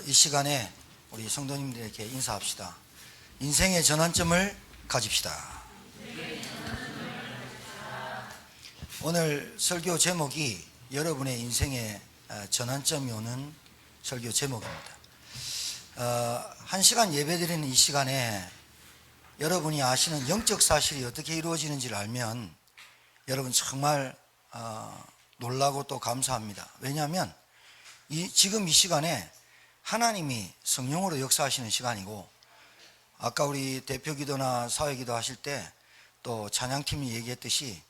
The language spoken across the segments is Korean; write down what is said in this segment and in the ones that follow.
이 시간에 우리 성도님들에게 인사합시다. 인생의 전환점을 가집시다. 오늘 설교 제목이 여러분의 인생의 전환점이 오는 설교 제목입니다. 1시간 예배드리는 이 시간에 여러분이 아시는 영적 사실이 어떻게 이루어지는지를 알면 여러분 정말 놀라고 또 감사합니다. 왜냐하면 지금 이 시간에 하나님이 성령으로 역사하시는 시간이고, 아까 우리 대표기도나 사회기도 하실 때 또 찬양팀이 얘기했듯이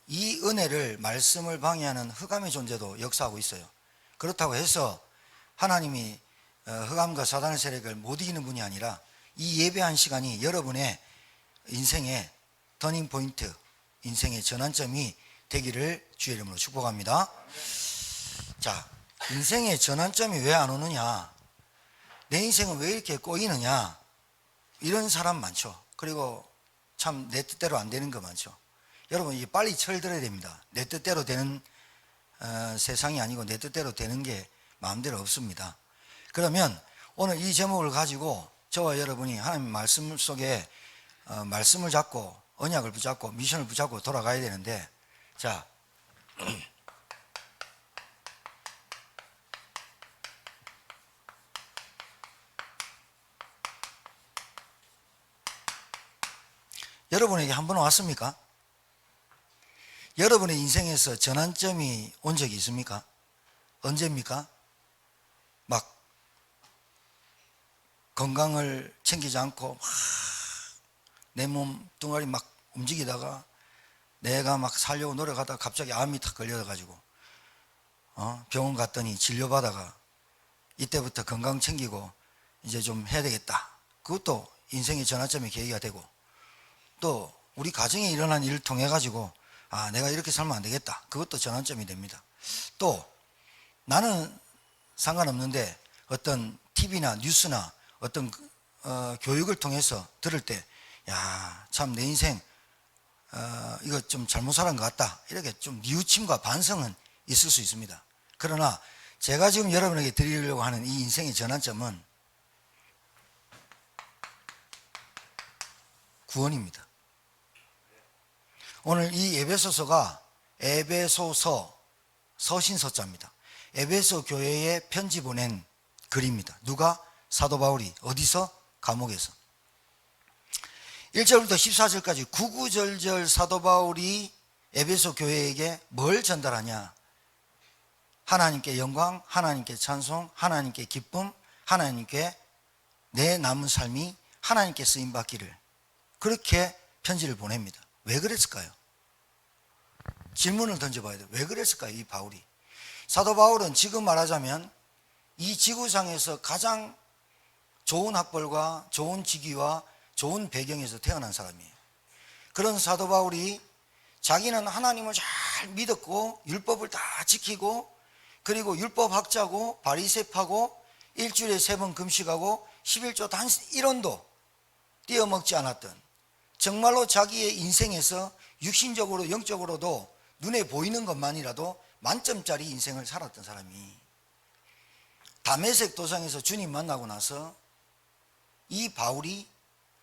이 은혜를, 말씀을 방해하는 흑암의 존재도 역사하고 있어요. 그렇다고 해서 하나님이 흑암과 사단의 세력을 못 이기는 분이 아니라 이 예배한 시간이 여러분의 인생의 터닝포인트, 인생의 전환점이 되기를 주의 이름으로 축복합니다. 자, 인생의 전환점이 왜 안 오느냐, 내 인생은 왜 이렇게 꼬이느냐, 이런 사람 많죠. 그리고 참 내 뜻대로 안 되는 거 많죠. 여러분, 이게 빨리 철들어야 됩니다. 내 뜻대로 되는 세상이 아니고 내 뜻대로 되는 게 마음대로 없습니다. 그러면 오늘 이 제목을 가지고 저와 여러분이 하나님 말씀 속에 말씀을 잡고 언약을 붙잡고 미션을 붙잡고 돌아가야 되는데, 자, 여러분에게 한 번 왔습니까? 여러분의 인생에서 전환점이 온 적이 있습니까? 언제입니까? 막 건강을 챙기지 않고 막 내 몸 뚱아리 막 움직이다가 내가 막 살려고 노력하다가 갑자기 암이 탁 걸려가지고 병원 갔더니 진료받아가 이때부터 건강 챙기고 이제 좀 해야 되겠다. 그것도 인생의 전환점의 계기가 되고, 또 우리 가정에 일어난 일을 통해 가지고 내가 이렇게 살면 안 되겠다. 그것도 전환점이 됩니다. 또 나는 상관없는데 어떤 TV나 뉴스나 어떤 교육을 통해서 들을 때, 야, 참 내 인생 이거 좀 잘못 살은 것 같다, 이렇게 좀 뉘우침과 반성은 있을 수 있습니다. 그러나 제가 지금 여러분에게 드리려고 하는 이 인생의 전환점은 구원입니다. 오늘 이 에베소서가 에베소서, 서신서자입니다. 에베소 교회에 편지 보낸 글입니다. 누가? 사도 바울이. 어디서? 감옥에서. 1절부터 14절까지 구구절절 사도 바울이 에베소 교회에게 뭘 전달하냐? 하나님께 영광, 하나님께 찬송, 하나님께 기쁨, 하나님께 내 남은 삶이 하나님께 쓰임받기를, 그렇게 편지를 보냅니다. 왜 그랬을까요? 질문을 던져봐야 돼요. 왜 그랬을까요? 이 바울이. 사도 바울은 지금 말하자면 이 지구상에서 가장 좋은 학벌과 좋은 직위와 좋은 배경에서 태어난 사람이에요. 그런 사도 바울이 자기는 하나님을 잘 믿었고 율법을 다 지키고, 그리고 율법학자고 바리새파고 일주일에 3번 금식하고 11조 단 1원도 띄어먹지 않았던, 정말로 자기의 인생에서 육신적으로 영적으로도 눈에 보이는 것만이라도 만점짜리 인생을 살았던 사람이, 다메섹 도상에서 주님 만나고 나서 이 바울이,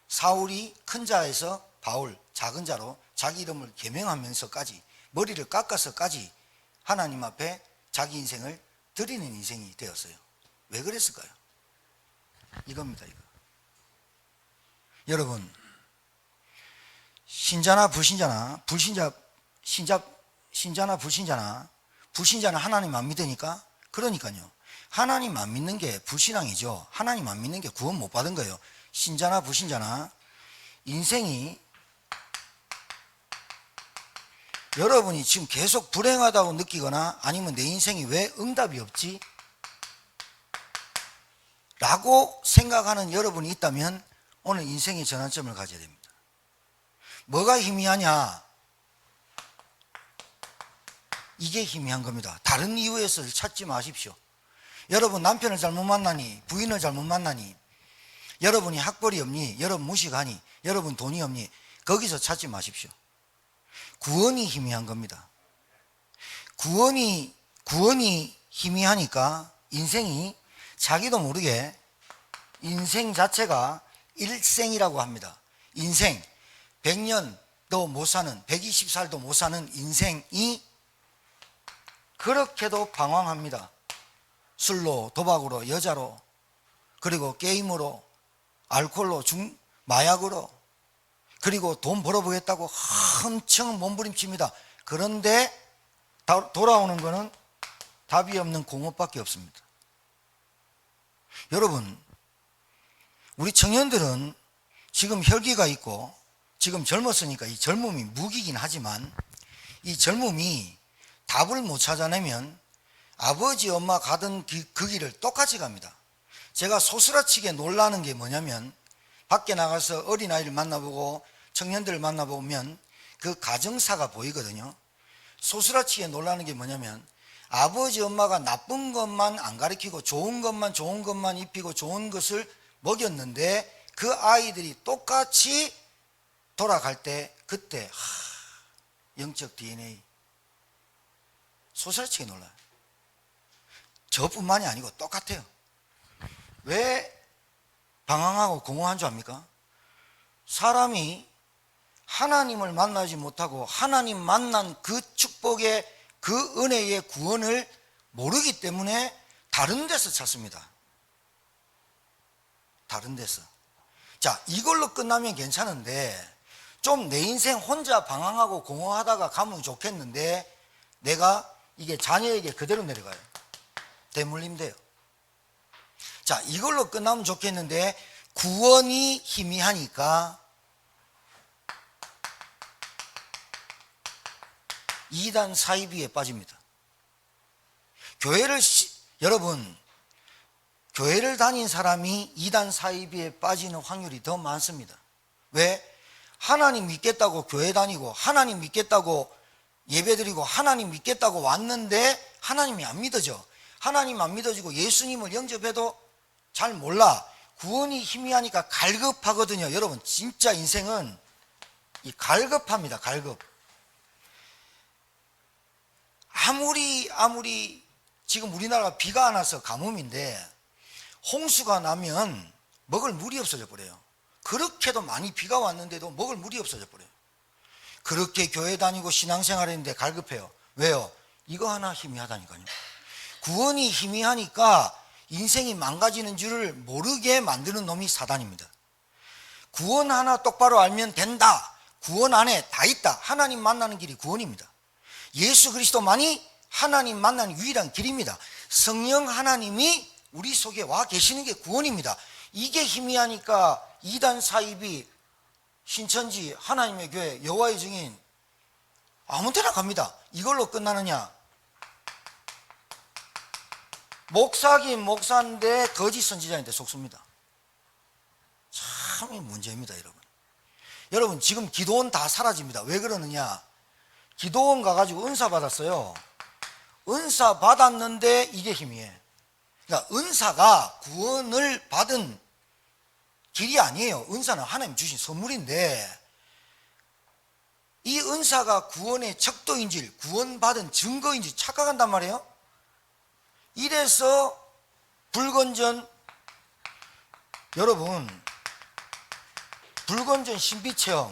사울이 큰 자에서 바울, 작은 자로 자기 이름을 개명하면서까지, 머리를 깎아서까지 하나님 앞에 자기 인생을 드리는 인생이 되었어요. 왜 그랬을까요? 이겁니다, 이거. 여러분, 신자나 불신자나, 신자나 불신자는 하나님 안 믿으니까, 그러니까요, 하나님 안 믿는 게 불신앙이죠. 하나님 안 믿는 게 구원 못 받은 거예요. 신자나 불신자나 인생이, 여러분이 지금 계속 불행하다고 느끼거나 아니면 내 인생이 왜 응답이 없지? 라고 생각하는 여러분이 있다면 오늘 인생의 전환점을 가져야 됩니다. 뭐가 희미하냐? 이게 희미한 겁니다. 다른 이유에서 찾지 마십시오. 여러분 남편을 잘못 만나니, 부인을 잘못 만나니, 여러분이 학벌이 없니, 여러분 무식하니, 여러분 돈이 없니, 거기서 찾지 마십시오. 구원이 희미한 겁니다. 구원이 희미하니까 인생이 자기도 모르게 인생 자체가 일생이라고 합니다. 인생 100년도 못 사는, 120살도 못 사는 인생이 그렇게도 방황합니다. 술로, 도박으로, 여자로, 그리고 게임으로, 알코올로, 마약으로, 그리고 돈 벌어보겠다고 엄청 몸부림칩니다. 그런데 돌아오는 거는 답이 없는 공업밖에 없습니다. 여러분, 우리 청년들은 지금 혈기가 있고 지금 젊었으니까 이 젊음이 무기긴 하지만 이 젊음이 답을 못 찾아내면 아버지 엄마 가던 그 길을 똑같이 갑니다. 제가 소스라치게 놀라는 게 뭐냐면 밖에 나가서 어린아이를 만나보고 청년들을 만나보면 그 가정사가 보이거든요. 소스라치게 놀라는 게 뭐냐면 아버지 엄마가 나쁜 것만 안 가르치고 좋은 것만 입히고 좋은 것을 먹였는데 그 아이들이 똑같이 돌아갈 때 그때 영적 DNA 소스라치게 놀라요. 저뿐만이 아니고 똑같아요. 왜 방황하고 공허한 줄 압니까? 사람이 하나님을 만나지 못하고 하나님 만난 그 축복의 그 은혜의 구원을 모르기 때문에 다른 데서 찾습니다. 다른 데서. 자, 이걸로 끝나면 괜찮은데 좀 내 인생 혼자 방황하고 공허하다가 가면 좋겠는데 내가 이게 자녀에게 그대로 내려가요. 대물림돼요. 자, 이걸로 끝나면 좋겠는데 구원이 희미하니까 이단 사이비에 빠집니다. 여러분, 교회를 다닌 사람이 이단 사이비에 빠지는 확률이 더 많습니다. 왜? 하나님 믿겠다고 교회 다니고 하나님 믿겠다고 예배드리고 하나님 믿겠다고 왔는데 하나님이 안 믿어져. 하나님 안 믿어지고 예수님을 영접해도 잘 몰라. 구원이 희미하니까 갈급하거든요. 여러분, 진짜 인생은 이 갈급합니다. 갈급. 아무리 지금 우리나라가 비가 안 와서 가뭄인데 홍수가 나면 먹을 물이 없어져 버려요. 그렇게도 많이 비가 왔는데도 먹을 물이 없어져 버려요. 그렇게 교회 다니고 신앙생활 했는데 갈급해요. 왜요? 이거 하나 희미하다니까요. 구원이 희미하니까 인생이 망가지는 줄을 모르게 만드는 놈이 사단입니다. 구원 하나 똑바로 알면 된다. 구원 안에 다 있다. 하나님 만나는 길이 구원입니다. 예수 그리스도만이 하나님 만나는 유일한 길입니다. 성령 하나님이 우리 속에 와 계시는 게 구원입니다. 이게 희미하니까 이단 사이비, 신천지, 하나님의 교회, 여호와의 증인 아무 데나 갑니다. 이걸로 끝나느냐? 목사긴 목사인데 거짓 선지자인데 속습니다. 참 문제입니다. 여러분 지금 기도원 다 사라집니다. 왜 그러느냐? 기도원 가가지고 은사 받았어요. 은사 받았는데 이게 희미해. 그러니까 은사가 구원을 받은 길이 아니에요. 은사는 하나님 주신 선물인데 이 은사가 구원의 척도인지 구원받은 증거인지 착각한단 말이에요. 이래서 불건전, 여러분 불건전 신비체험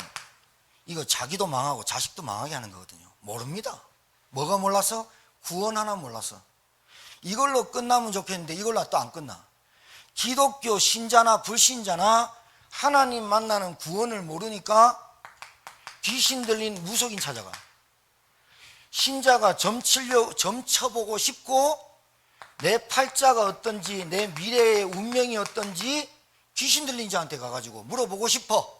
이거 자기도 망하고 자식도 망하게 하는 거거든요. 모릅니다. 뭐가 몰라서? 구원 하나 몰라서. 이걸로 끝나면 좋겠는데 이걸로 또 안 끝나. 기독교 신자나 불신자나 하나님 만나는 구원을 모르니까 귀신 들린 무속인 찾아가. 신자가 점 쳐보고 싶고 내 팔자가 어떤지 내 미래의 운명이 어떤지 귀신 들린 자한테 가가지고 물어보고 싶어.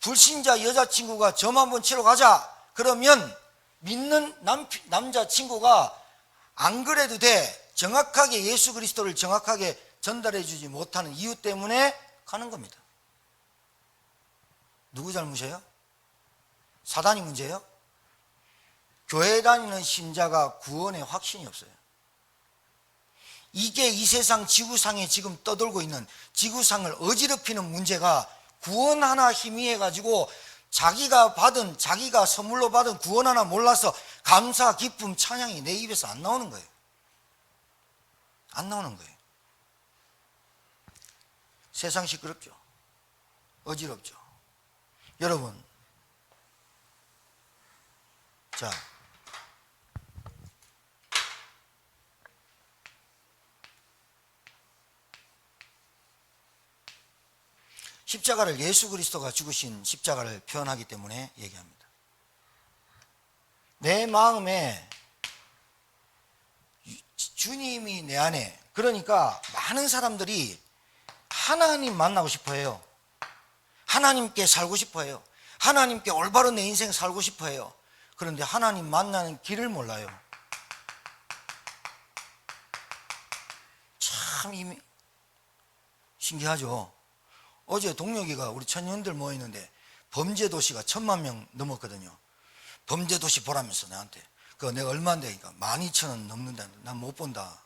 불신자 여자친구가 점 한번 치러 가자 그러면 믿는 남자친구가 안 그래도 돼. 정확하게 예수 그리스도를 정확하게 전달해 주지 못하는 이유 때문에 가는 겁니다. 누구 잘못이에요? 사단이 문제예요? 교회 다니는 신자가 구원에 확신이 없어요. 이게 이 세상 지구상에 지금 떠돌고 있는 지구상을 어지럽히는 문제가 구원 하나 희미해가지고 자기가 선물로 받은 구원 하나 몰라서 감사, 기쁨, 찬양이 내 입에서 안 나오는 거예요. 안 나오는 거예요. 세상 시끄럽죠. 어지럽죠. 여러분, 자, 십자가를 예수 그리스도가 죽으신 십자가를 표현하기 때문에 얘기합니다. 내 마음에 주님이 내 안에, 그러니까 많은 사람들이 하나님 만나고 싶어 해요. 하나님께 살고 싶어 해요. 하나님께 올바른 내 인생 살고 싶어 해요. 그런데 하나님 만나는 길을 몰라요. 참 신기하죠. 어제 동료기가 우리 청년들 모이는데 범죄도시가 1000만 명 넘었거든요. 범죄도시 보라면서 나한테. 그거 내가 얼마인데? 그러니까 12,000원 넘는다. 난 못 본다.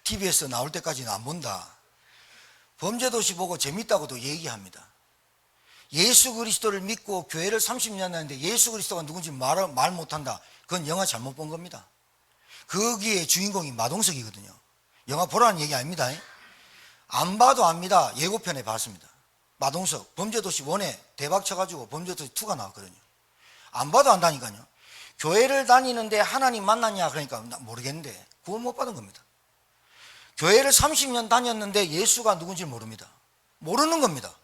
TV에서 나올 때까지는 안 본다. 범죄도시 보고 재밌다고도 얘기합니다. 예수 그리스도를 믿고 교회를 30년 했는데 예수 그리스도가 누군지 말 못한다. 그건 영화 잘못 본 겁니다. 거기에 주인공이 마동석이거든요. 영화 보라는 얘기 아닙니다. 안 봐도 압니다. 예고편에 봤습니다. 마동석 범죄도시 1에 대박 쳐가지고 범죄도시 2가 나왔거든요. 안 봐도 안다니까요. 교회를 다니는데 하나님 만났냐 그러니까 모르겠는데 구원 못 받은 겁니다. 교회를 30년 다녔는데 예수가 누군지 모릅니다. 모르는 겁니다.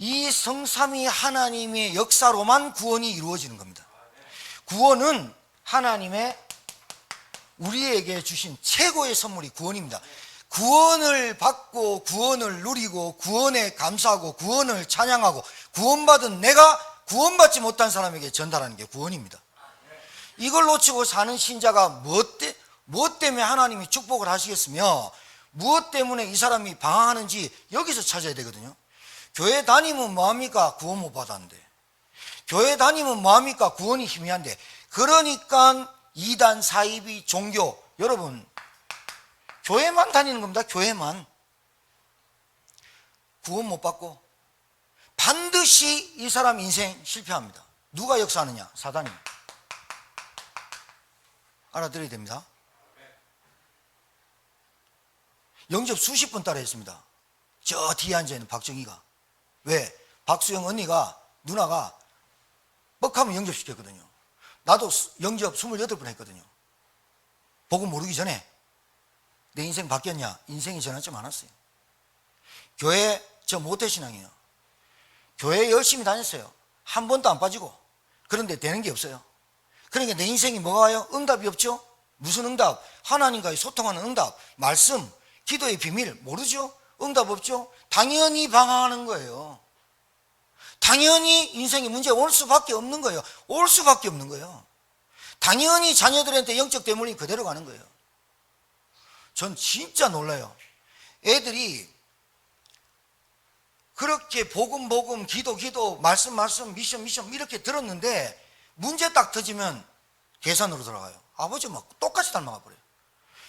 이 성삼위 하나님의 역사로만 구원이 이루어지는 겁니다. 구원은 하나님의 우리에게 주신 최고의 선물이 구원입니다. 구원을 받고 구원을 누리고 구원에 감사하고 구원을 찬양하고 구원받은 내가 구원받지 못한 사람에게 전달하는 게 구원입니다. 이걸 놓치고 사는 신자가 무엇 때문에 하나님이 축복을 하시겠으며 무엇 때문에 이 사람이 방황하는지 여기서 찾아야 되거든요. 교회 다니면 뭐합니까? 구원 못 받았는데. 교회 다니면 뭐합니까? 구원이 희미한데. 그러니까 이단 사이비 종교, 여러분 교회만 다니는 겁니다. 교회만. 구원 못 받고 반드시 이 사람 인생 실패합니다. 누가 역사하느냐? 사단이. 알아들어야 됩니다. 영접 수십 번 따라 했습니다. 저 뒤에 앉아있는 박정희가. 왜? 박수영 언니가, 누나가 뻑하면 영접시켰거든요. 나도 영접 28번 했거든요. 복음 모르기 전에. 내 인생 바뀌었냐? 인생이 전환점 많았어요. 교회 저 모태신앙이에요. 교회 열심히 다녔어요. 한 번도 안 빠지고. 그런데 되는 게 없어요. 그러니까 내 인생이 뭐가 와요? 응답이 없죠? 무슨 응답? 하나님과의 소통하는 응답, 말씀, 기도의 비밀 모르죠? 응답 없죠? 당연히 방황하는 거예요. 당연히 인생에 문제가 올 수밖에 없는 거예요. 올 수밖에 없는 거예요. 당연히 자녀들한테 영적 대물림이 그대로 가는 거예요. 전 진짜 놀라요. 애들이 그렇게 복음, 기도, 말씀, 미션 이렇게 들었는데 문제 딱 터지면 계산으로 들어가요. 아버지 막 똑같이 닮아가 버려요.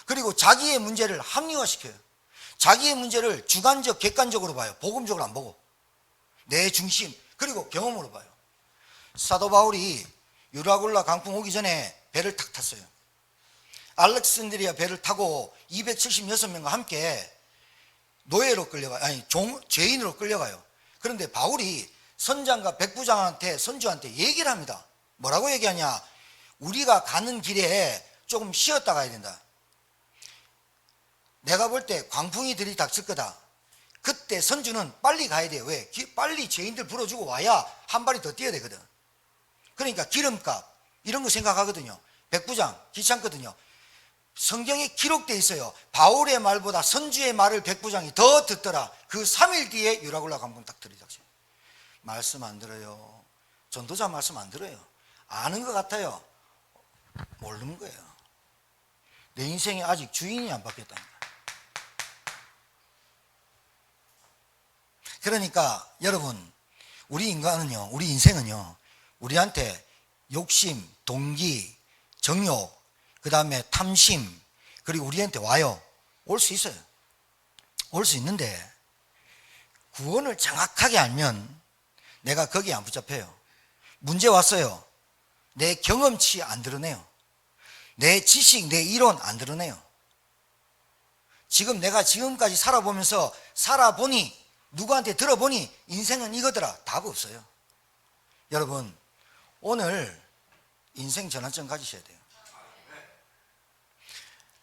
그리고 자기의 문제를 합리화시켜요. 자기의 문제를 주관적, 객관적으로 봐요. 복음적으로 안 보고. 내 중심, 그리고 경험으로 봐요. 사도 바울이 유라굴라 강풍 오기 전에 배를 탁 탔어요. 알렉산드리아 배를 타고 276명과 함께 노예로 끌려가요. 아니, 죄인으로 끌려가요. 그런데 바울이 선장과 백부장한테, 선주한테 얘기를 합니다. 뭐라고 얘기하냐? 우리가 가는 길에 조금 쉬었다 가야 된다. 내가 볼 때 광풍이 들이닥칠 거다. 그때 선주는 빨리 가야 돼요. 왜? 빨리 죄인들 불어주고 와야 한 발이 더 뛰어야 되거든. 그러니까 기름값 이런 거 생각하거든요. 백부장 귀찮거든요. 성경에 기록되어 있어요. 바울의 말보다 선주의 말을 백부장이 더 듣더라. 그 3일 뒤에 유라굴라 강풍 딱 들이닥쳐요. 말씀 안 들어요. 전도자 말씀 안 들어요. 아는 것 같아요. 모르는 거예요. 내 인생에 아직 주인이 안 바뀌었다니까. 그러니까 여러분, 우리 인간은요, 우리 인생은요, 우리한테 욕심, 동기, 정욕, 그 다음에 탐심, 그리고 우리한테 와요. 올 수 있어요. 올 수 있는데 구원을 정확하게 알면 내가 거기에 안 붙잡혀요. 문제 왔어요. 내 경험치 안 드러내요. 내 지식, 내 이론 안 드러내요. 지금 내가 지금까지 살아보면서 살아보니, 누구한테 들어보니 인생은 이거더라. 답 없어요. 여러분, 오늘 인생 전환점 가지셔야 돼요.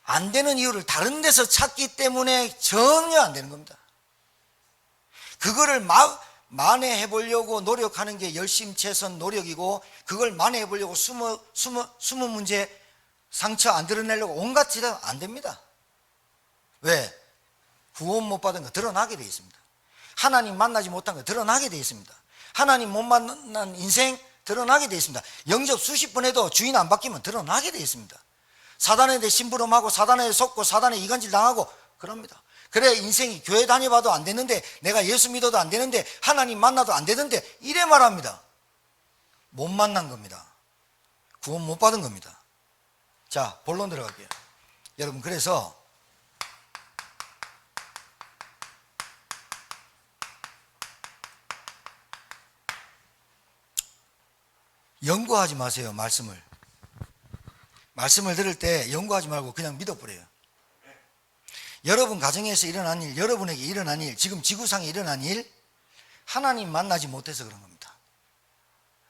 안 되는 이유를 다른 데서 찾기 때문에 전혀 안 되는 겁니다. 그거를 만회해 보려고 노력하는 게 열심채선 노력이고, 그걸 만회해 보려고 숨은 문제, 상처 안 드러내려고 온갖 짓은 안 됩니다. 왜? 구원 못 받은 거 드러나게 되어 있습니다. 하나님 만나지 못한 거 드러나게 되어 있습니다. 하나님 못 만난 인생 드러나게 되어 있습니다. 영접 수십 번 해도 주인 안 바뀌면 드러나게 되어 있습니다. 사단에 대해 심부름하고, 사단에 속고, 사단에 이간질 당하고 그럽니다. 그래 인생이 교회 다녀봐도 안 되는데, 내가 예수 믿어도 안 되는데, 하나님 만나도 안 되는데, 이래 말합니다. 못 만난 겁니다. 구원 못 받은 겁니다. 자, 본론 들어갈게요. 여러분, 그래서 연구하지 마세요. 말씀을 들을 때 연구하지 말고 그냥 믿어버려요. 여러분 가정에서 일어난 일, 여러분에게 일어난 일, 지금 지구상에 일어난 일, 하나님 만나지 못해서 그런 겁니다.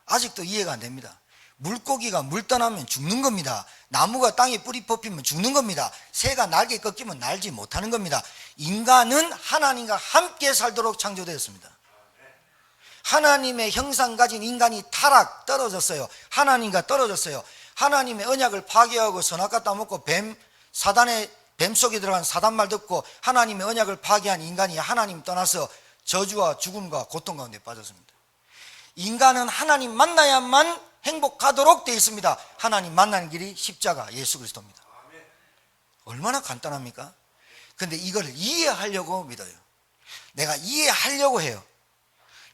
아직도 이해가 안 됩니다. 물고기가 물 떠나면 죽는 겁니다. 나무가 땅에 뿌리 뽑히면 죽는 겁니다. 새가 날개 꺾이면 날지 못하는 겁니다. 인간은 하나님과 함께 살도록 창조되었습니다. 하나님의 형상 가진 인간이 떨어졌어요. 하나님과 떨어졌어요. 하나님의 언약을 파괴하고 선악과 따먹고 사단의 뱀 속에 들어간 사단 말 듣고 하나님의 언약을 파괴한 인간이 하나님 떠나서 저주와 죽음과 고통 가운데 빠졌습니다. 인간은 하나님 만나야만 행복하도록 되어 있습니다. 하나님 만나는 길이 십자가 예수 그리스도입니다. 얼마나 간단합니까? 근데 이걸 이해하려고 믿어요. 내가 이해하려고 해요.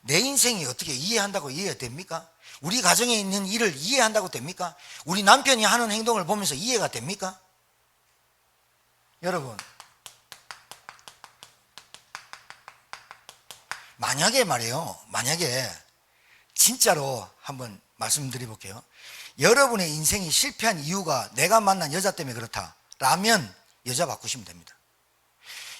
내 인생이 어떻게 이해한다고 이해가 됩니까? 우리 가정에 있는 일을 이해한다고 됩니까? 우리 남편이 하는 행동을 보면서 이해가 됩니까? 여러분, 만약에 진짜로 한번 말씀드려볼게요. 여러분의 인생이 실패한 이유가 내가 만난 여자 때문에 그렇다라면 여자 바꾸시면 됩니다.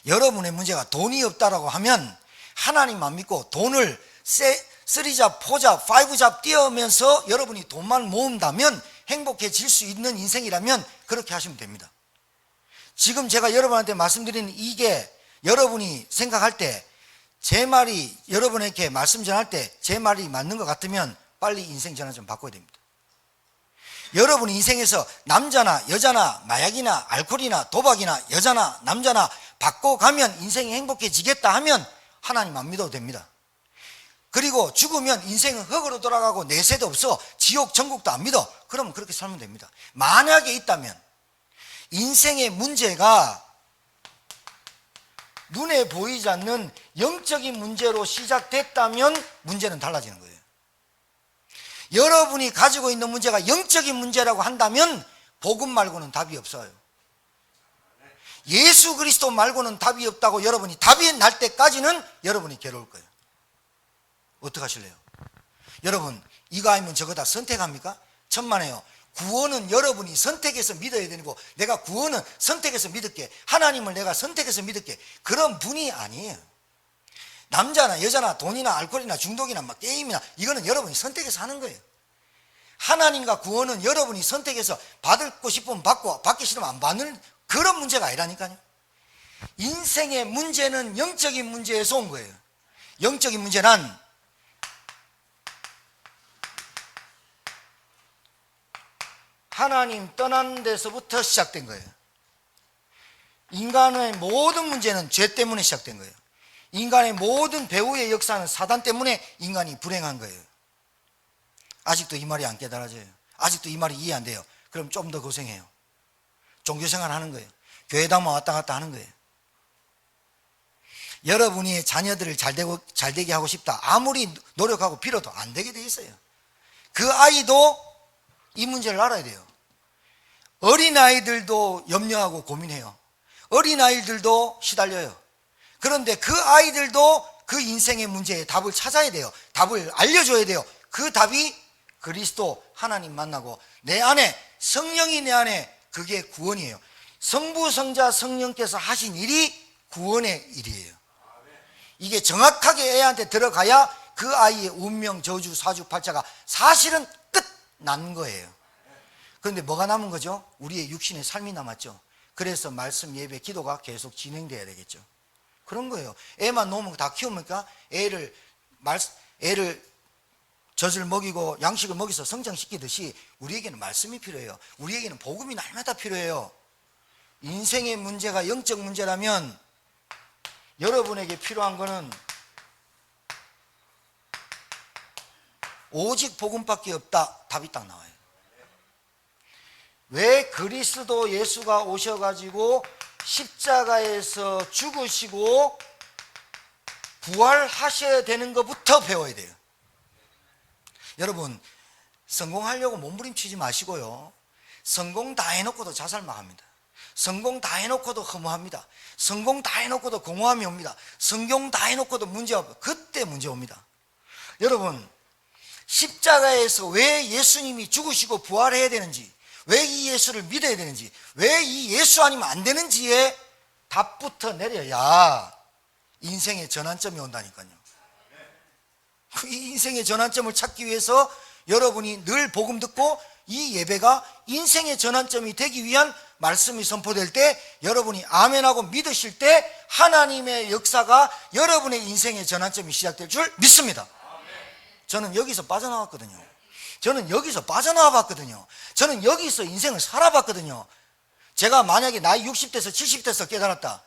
여러분의 문제가 돈이 없다라고 하면 하나님 안 믿고 돈을 3잡, 4잡, 5잡 띄우면서 여러분이 돈만 모은다면 행복해질 수 있는 인생이라면 그렇게 하시면 됩니다. 지금 제가 여러분한테 말씀드리는 이게 여러분이 생각할 때, 제 말이 여러분에게 말씀 전할 때 제 말이 맞는 것 같으면 빨리 인생 전환 좀 바꿔야 됩니다. 여러분 인생에서 남자나 여자나 마약이나 알코올이나 도박이나 여자나 남자나 바꿔가면 인생이 행복해지겠다 하면 하나님 안 믿어도 됩니다. 그리고 죽으면 인생은 흙으로 돌아가고 내세도 없어, 지옥 천국도 안 믿어. 그러면 그렇게 살면 됩니다. 만약에 있다면, 인생의 문제가 눈에 보이지 않는 영적인 문제로 시작됐다면 문제는 달라지는 거예요. 여러분이 가지고 있는 문제가 영적인 문제라고 한다면 복음 말고는 답이 없어요. 예수 그리스도 말고는 답이 없다고 여러분이 답이 날 때까지는 여러분이 괴로울 거예요. 어떡하실래요? 여러분, 이거 아니면 저거 다 선택합니까? 천만에요. 구원은 여러분이 선택해서 믿어야 되고, 내가 구원은 선택해서 믿을게, 하나님을 내가 선택해서 믿을게, 그런 분이 아니에요. 남자나 여자나 돈이나 알코올이나 중독이나 막 게임이나 이거는 여러분이 선택해서 하는 거예요. 하나님과 구원은 여러분이 선택해서 받고 싶으면 받고 받기 싫으면 안 받는 그런 문제가 아니라니까요. 인생의 문제는 영적인 문제에서 온 거예요. 영적인 문제란 하나님 떠난 데서부터 시작된 거예요. 인간의 모든 문제는 죄 때문에 시작된 거예요. 인간의 모든 배후의 역사는 사단 때문에 인간이 불행한 거예요. 아직도 이 말이 안 깨달아져요. 아직도 이 말이 이해 안 돼요. 그럼 좀 더 고생해요. 종교생활 하는 거예요. 교회당만 왔다 갔다 하는 거예요. 여러분이 자녀들을 잘 되게 하고 싶다, 아무리 노력하고 빌어도 안 되게 돼 있어요. 그 아이도 이 문제를 알아야 돼요. 어린아이들도 염려하고 고민해요. 어린아이들도 시달려요. 그런데 그 아이들도 그 인생의 문제에 답을 찾아야 돼요. 답을 알려줘야 돼요. 그 답이 그리스도 하나님 만나고 내 안에 성령이 내 안에 그게 구원이에요. 성부, 성자, 성령께서 하신 일이 구원의 일이에요. 이게 정확하게 애한테 들어가야 그 아이의 운명, 저주, 사주팔자가 사실은 끝 난 거예요. 그런데 뭐가 남은 거죠? 우리의 육신의 삶이 남았죠. 그래서 말씀, 예배, 기도가 계속 진행돼야 되겠죠. 그런 거예요. 애만 놓으면 다 키우니까 애를 젖을 먹이고 양식을 먹여서 성장시키듯이 우리에게는 말씀이 필요해요. 우리에게는 복음이 날마다 필요해요. 인생의 문제가 영적 문제라면 여러분에게 필요한 거는 오직 복음밖에 없다. 답이 딱 나와요. 왜 그리스도 예수가 오셔가지고 십자가에서 죽으시고 부활하셔야 되는 것부터 배워야 돼요. 여러분, 성공하려고 몸부림치지 마시고요. 성공 다 해놓고도 자살만 합니다. 성공 다 해놓고도 허무합니다. 성공 다 해놓고도 공허함이 옵니다. 성공 다 해놓고도 문제 없어요. 그때 문제 옵니다. 여러분, 십자가에서 왜 예수님이 죽으시고 부활해야 되는지, 왜 이 예수를 믿어야 되는지, 왜 이 예수 아니면 안 되는지에 답부터 내려야 인생의 전환점이 온다니까요. 이 인생의 전환점을 찾기 위해서 여러분이 늘 복음 듣고 이 예배가 인생의 전환점이 되기 위한 말씀이 선포될 때 여러분이 아멘하고 믿으실 때 하나님의 역사가 여러분의 인생의 전환점이 시작될 줄 믿습니다. 저는 여기서 빠져나왔거든요. 저는 여기서 빠져나와 봤거든요. 저는 여기서 인생을 살아봤거든요. 제가 만약에 나이 60대에서 70대에서 깨달았다.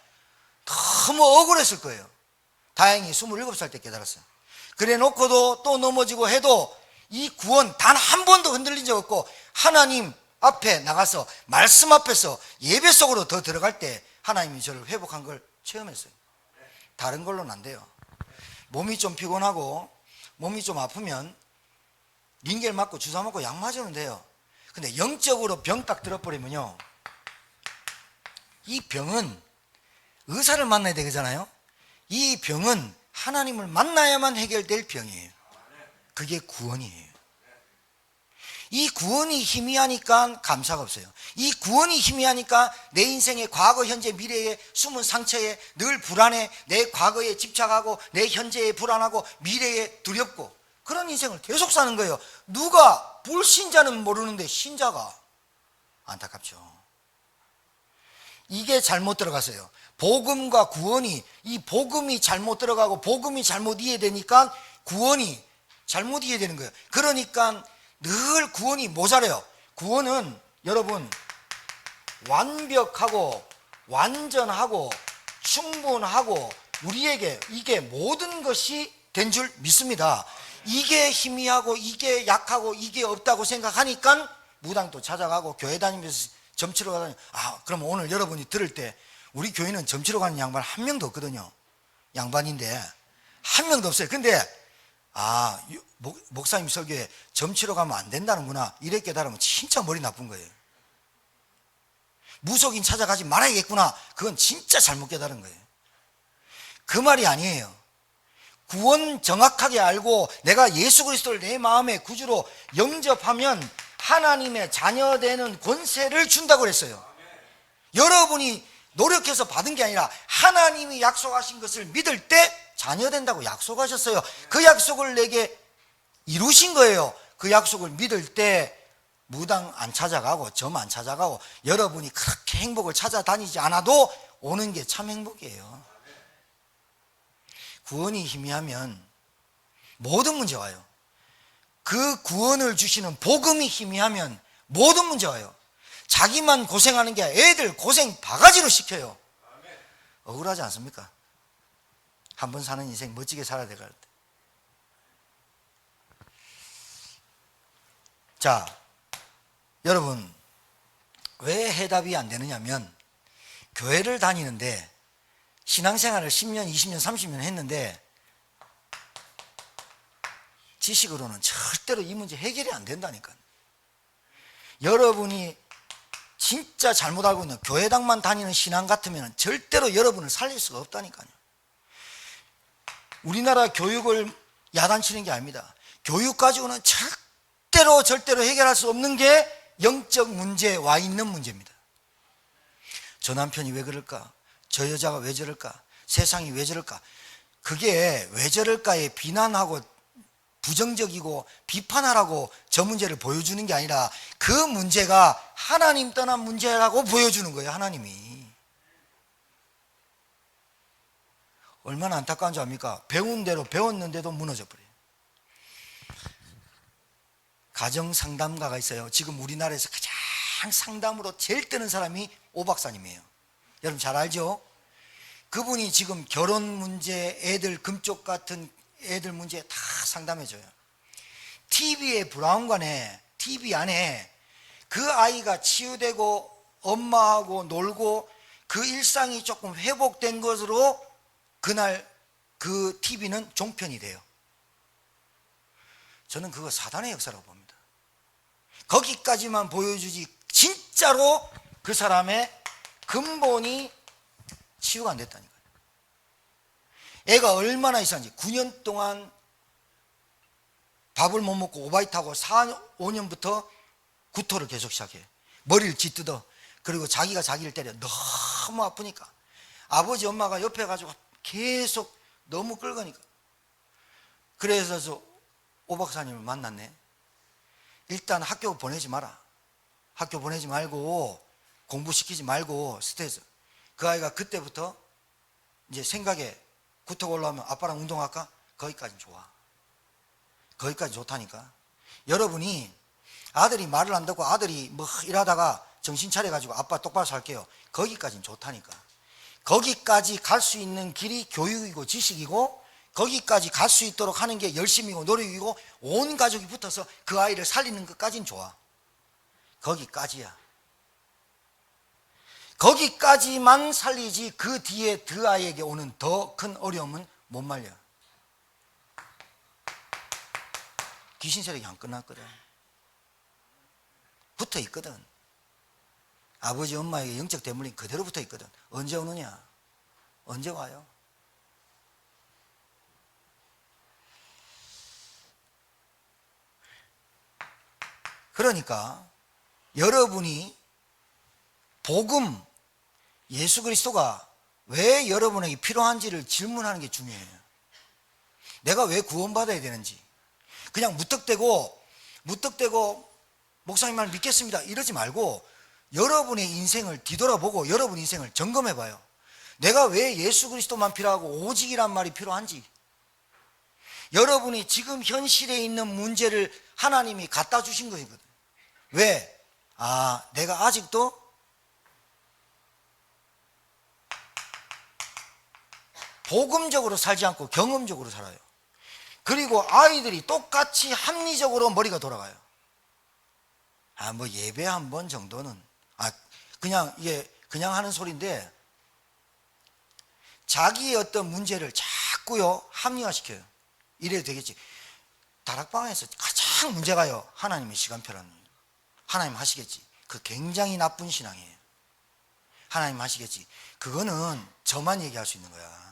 너무 억울했을 거예요. 다행히 27살 때 깨달았어요. 그래 놓고도 또 넘어지고 해도 이 구원 단 한 번도 흔들린 적 없고 하나님 앞에 나가서 말씀 앞에서 예배 속으로 더 들어갈 때 하나님이 저를 회복한 걸 체험했어요. 다른 걸로는 안 돼요. 몸이 좀 피곤하고 몸이 좀 아프면 링겔 맞고 주사 맞고 약 맞으면 돼요. 근데 영적으로 병 딱 들어버리면요, 이 병은 의사를 만나야 되잖아요. 이 병은 하나님을 만나야만 해결될 병이에요. 그게 구원이에요. 이 구원이 희미하니까 감사가 없어요. 이 구원이 희미하니까 내 인생의 과거, 현재, 미래의 숨은 상처에 늘 불안해, 내 과거에 집착하고 내 현재에 불안하고 미래에 두렵고 그런 인생을 계속 사는 거예요. 누가 불신자는 모르는데 신자가 안타깝죠. 이게 잘못 들어갔어요. 복음과 구원이, 이 복음이 잘못 들어가고 복음이 잘못 이해되니까 구원이 잘못 이해되는 거예요. 그러니까 늘 구원이 모자라요. 구원은 여러분 완벽하고 완전하고 충분하고 우리에게 이게 모든 것이 된 줄 믿습니다. 이게 희미하고 이게 약하고 이게 없다고 생각하니까 무당도 찾아가고 교회 다니면서 점치러 가다니, 그럼 오늘 여러분이 들을 때 우리 교회는 점치러 가는 양반 한 명도 없거든요. 양반인데 한 명도 없어요. 근데 목사님 설교에 점치러 가면 안 된다는구나 이래 깨달으면 진짜 머리 나쁜 거예요. 무속인 찾아가지 말아야겠구나, 그건 진짜 잘못 깨달은 거예요. 그 말이 아니에요. 구원 정확하게 알고 내가 예수 그리스도를 내 마음의 구주로 영접하면 하나님의 자녀되는 권세를 준다고 그랬어요. 여러분이 노력해서 받은 게 아니라 하나님이 약속하신 것을 믿을 때 자녀된다고 약속하셨어요. 그 약속을 내게 이루신 거예요. 그 약속을 믿을 때 무당 안 찾아가고 점 안 찾아가고 여러분이 그렇게 행복을 찾아다니지 않아도 오는 게 참 행복이에요. 구원이 희미하면 모든 문제 와요. 그 구원을 주시는 복음이 희미하면 모든 문제 와요. 자기만 고생하는 게 아니라 애들 고생 바가지로 시켜요. 억울하지 않습니까? 한 번 사는 인생 멋지게 살아야 될 것 같아요. 자, 여러분, 왜 해답이 안 되느냐면 교회를 다니는데 신앙생활을 10년, 20년, 30년 했는데 지식으로는 절대로 이 문제 해결이 안 된다니까요. 여러분이 진짜 잘못 알고 있는 교회당만 다니는 신앙 같으면 절대로 여러분을 살릴 수가 없다니까요. 우리나라 교육을 야단치는 게 아닙니다. 교육 가지고는 절대로 해결할 수 없는 게 영적 문제에 와 있는 문제입니다. 저 남편이 왜 그럴까? 저 여자가 왜 저럴까? 세상이 왜 저럴까? 그게 왜 저럴까에 비난하고 부정적이고 비판하라고 저 문제를 보여주는 게 아니라 그 문제가 하나님 떠난 문제라고 보여주는 거예요. 하나님이. 얼마나 안타까운 줄 압니까? 배운 대로 배웠는데도 무너져 버려요. 가정 상담가가 있어요. 지금 우리나라에서 가장 상담으로 제일 뜨는 사람이 오 박사님이에요. 여러분 잘 알죠? 그분이 지금 결혼 문제, 애들 금쪽 같은 애들 문제 다 상담해줘요. TV의 브라운관에, TV 안에 그 아이가 치유되고 엄마하고 놀고 그 일상이 조금 회복된 것으로 그날 그 TV는 종편이 돼요. 저는 그거 사단의 역사라고 봅니다. 거기까지만 보여주지 진짜로 그 사람의 근본이 치유가 안 됐다니까요. 애가 얼마나 이상한지 9년 동안 밥을 못 먹고 오바이트하고 4, 5년부터 구토를 계속 시작해. 머리를 짓뜯어. 그리고 자기가 자기를 때려. 너무 아프니까 아버지 엄마가 옆에 가지고 계속 너무 끌거니까. 그래서 저 오 박사님을 만났네. 일단 학교 보내지 마라. 학교 보내지 말고 공부시키지 말고 스트레스. 그 아이가 그때부터 이제 생각에 구토가 올라오면 아빠랑 운동할까? 거기까지는 좋아. 거기까지 좋다니까. 여러분이 아들이 말을 안 듣고 아들이 뭐 일하다가 정신 차려가지고 아빠 똑바로 살게요. 거기까지는 좋다니까. 거기까지 갈 수 있는 길이 교육이고 지식이고 거기까지 갈 수 있도록 하는 게 열심이고 노력이고 온 가족이 붙어서 그 아이를 살리는 것까지는 좋아. 거기까지야. 거기까지만 살리지 그 뒤에 그 아이에게 오는 더 큰 어려움은 못 말려. 귀신 세력이 안 끝났거든. 붙어 있거든. 아버지 엄마에게 영적 대물림이 그대로 붙어 있거든. 언제 오느냐? 언제 와요? 그러니까 여러분이 복음, 예수 그리스도가 왜 여러분에게 필요한지를 질문하는 게 중요해요. 내가 왜 구원받아야 되는지. 그냥 무턱대고 목사님 말 믿겠습니다 이러지 말고 여러분의 인생을 뒤돌아보고 여러분 인생을 점검해 봐요. 내가 왜 예수 그리스도만 필요하고 오직이란 말이 필요한지. 여러분이 지금 현실에 있는 문제를 하나님이 갖다 주신 거거든. 왜? 내가 아직도 복음적으로 살지 않고 경험적으로 살아요. 그리고 아이들이 똑같이 합리적으로 머리가 돌아가요. 뭐 예배 한 번 정도는 그냥 이게 그냥 하는 소리인데 자기의 어떤 문제를 자꾸요 합리화시켜요. 이래도 되겠지. 다락방에서 가장 문제가요 하나님의 시간표라는 거예요. 하나님 하시겠지. 그 굉장히 나쁜 신앙이에요. 하나님 하시겠지. 그거는 저만 얘기할 수 있는 거야.